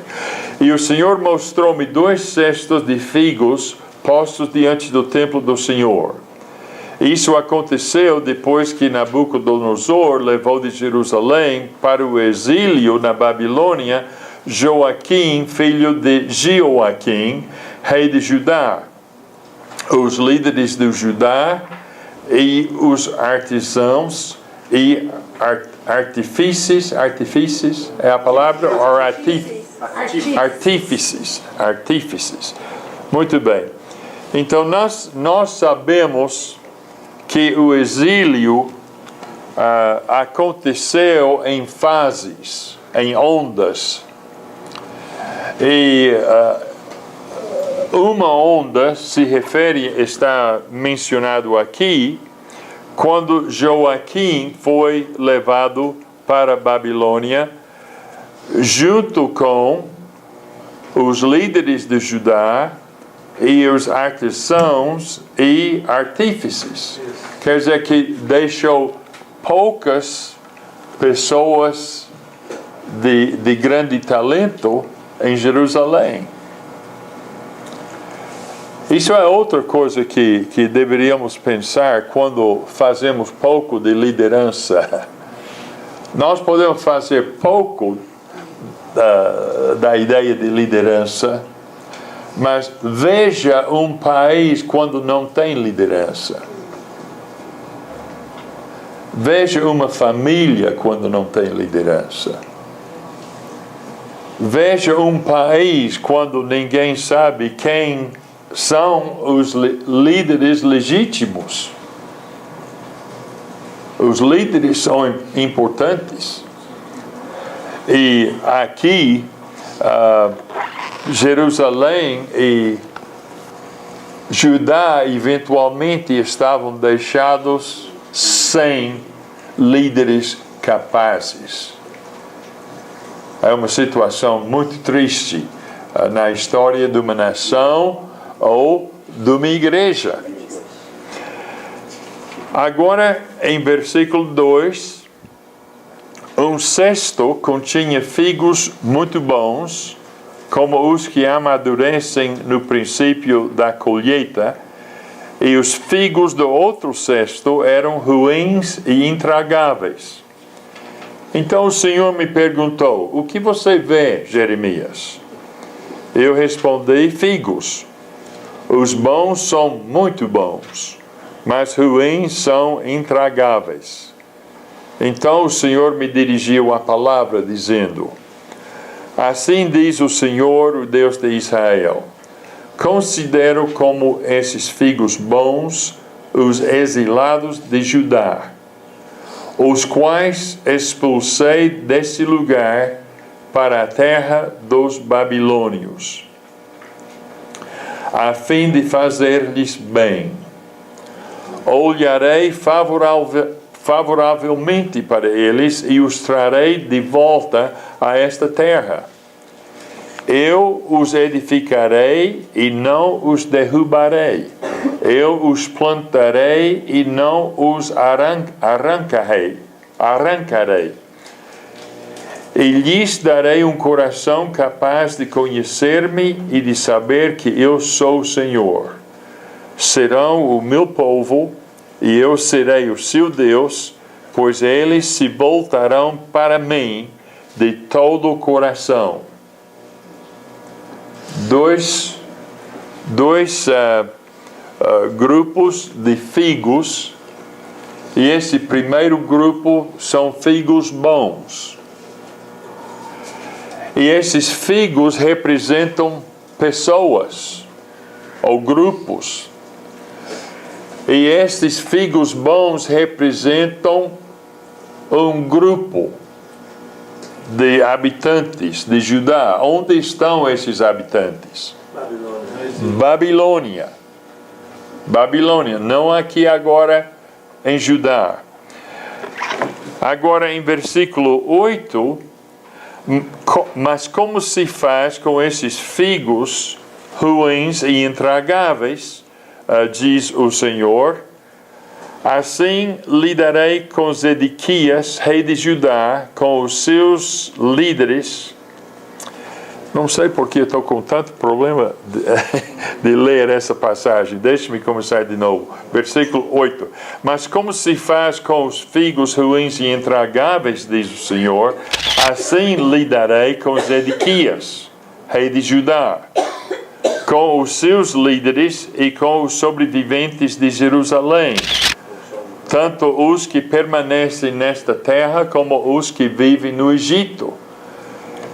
E o Senhor mostrou-me 2 cestos de figos postos diante do templo do Senhor. Isso aconteceu depois que Nabucodonosor levou de Jerusalém para o exílio na Babilônia Joaquim, filho de Jeoaquim, rei de Judá. Os líderes de Judá e os artesãos e artífices é a palavra? Ou artífices. Muito bem. Então nós sabemos que o exílio aconteceu em fases, em ondas. E uma onda se refere, está mencionado aqui, quando Joaquim foi levado para a Babilônia, junto com os líderes de Judá e os artesãos e artífices. Quer dizer que deixou poucas pessoas de grande talento em Jerusalém. Isso é outra coisa que deveríamos pensar quando fazemos pouco de liderança. Nós podemos fazer pouco da ideia de liderança, mas veja um país quando não tem liderança. Veja uma família quando não tem liderança. Veja um país quando ninguém sabe quem são os líderes legítimos. Os líderes são importantes. E aqui, Jerusalém e Judá eventualmente estavam deixados sem líderes capazes. É uma situação muito triste na história de uma nação ou de uma igreja. Agora, em versículo 2, um cesto continha figos muito bons, como os que amadurecem no princípio da colheita, e os figos do outro cesto eram ruins e intragáveis. Então o Senhor me perguntou: o que você vê, Jeremias? Eu respondi: figos. Os bons são muito bons, mas ruins são intragáveis. Então o Senhor me dirigiu a palavra, dizendo: assim diz o Senhor, o Deus de Israel: considero como esses figos bons os exilados de Judá, os quais expulsei desse lugar para a terra dos babilônios, a fim de fazer-lhes bem. Olharei favoravelmente para eles e os trarei de volta a esta terra. Eu os edificarei e não os derrubarei. Eu os plantarei e não os arrancarei. E lhes darei um coração capaz de conhecer-me e de saber que eu sou o Senhor. Serão o meu povo e eu serei o seu Deus, pois eles se voltarão para mim de todo o coração. Dois grupos de figos, e esse primeiro grupo são figos bons. E esses figos representam pessoas ou grupos. E esses figos bons representam um grupo de habitantes de Judá. Onde estão esses habitantes? Babilônia, não aqui agora em Judá. Agora em versículo 8, mas como se faz com esses figos ruins e intragáveis, diz o Senhor, assim lidarei com Zedequias, rei de Judá, com os seus líderes. Não sei porque eu estou com tanto problema de ler essa passagem. Deixe-me começar de novo. Versículo 8. Mas como se faz com os figos ruins e intragáveis, diz o Senhor, assim lidarei com Zedequias, rei de Judá, com os seus líderes e com os sobreviventes de Jerusalém, tanto os que permanecem nesta terra como os que vivem no Egito.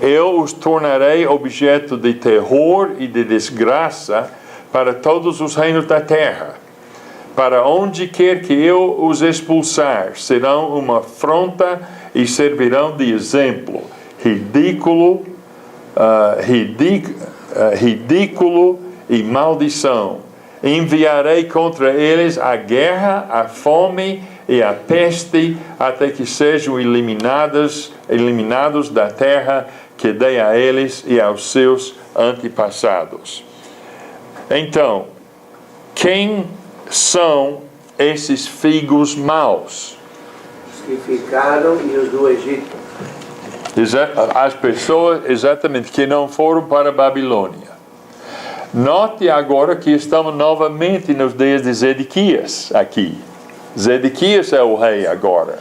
Eu os tornarei objeto de terror e de desgraça para todos os reinos da terra. Para onde quer que eu os expulsar, serão uma afronta e servirão de exemplo, ridículo e maldição. Enviarei contra eles a guerra, a fome e a peste, até que sejam eliminados da terra que dei a eles e aos seus antepassados. Então, quem são esses figos maus? Os que ficaram e os do Egito. As pessoas, exatamente, que não foram para a Babilônia. Note agora que estamos novamente nos dias de Zedequias aqui. Zedequias é o rei agora.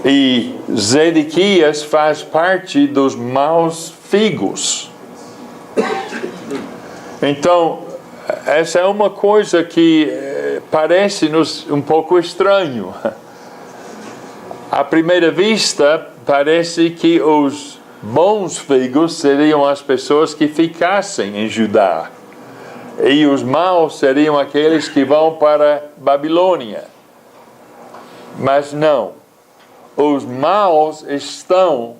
E Zedequias faz parte dos maus figos. Então, essa é uma coisa que parece-nos um pouco estranho. À primeira vista, parece que os bons figos seriam as pessoas que ficassem em Judá. E os maus seriam aqueles que vão para Babilônia. Mas não. Os maus estão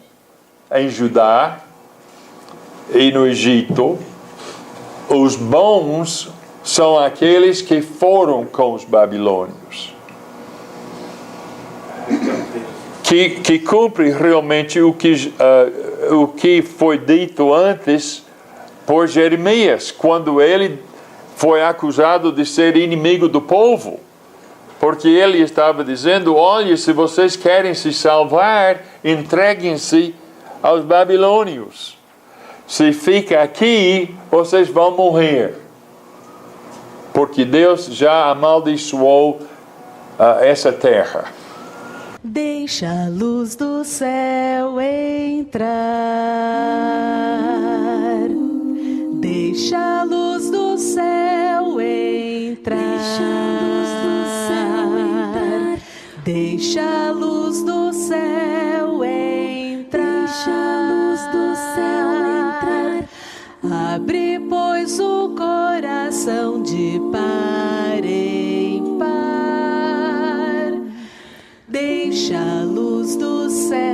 em Judá e no Egito. Os bons são aqueles que foram com os babilônios. Que cumpre realmente o que foi dito antes por Jeremias, quando ele foi acusado de ser inimigo do povo. Porque ele estava dizendo, olha, se vocês querem se salvar, entreguem-se aos babilônios. Se fica aqui, vocês vão morrer. Porque Deus já amaldiçoou essa terra. Deixa a luz do céu entrar. Deixa a luz do céu entrar. Deixa a luz do céu entrar. Deixa a luz do céu entrar. Abre, pois, o coração de par em par. Deixa a luz do céu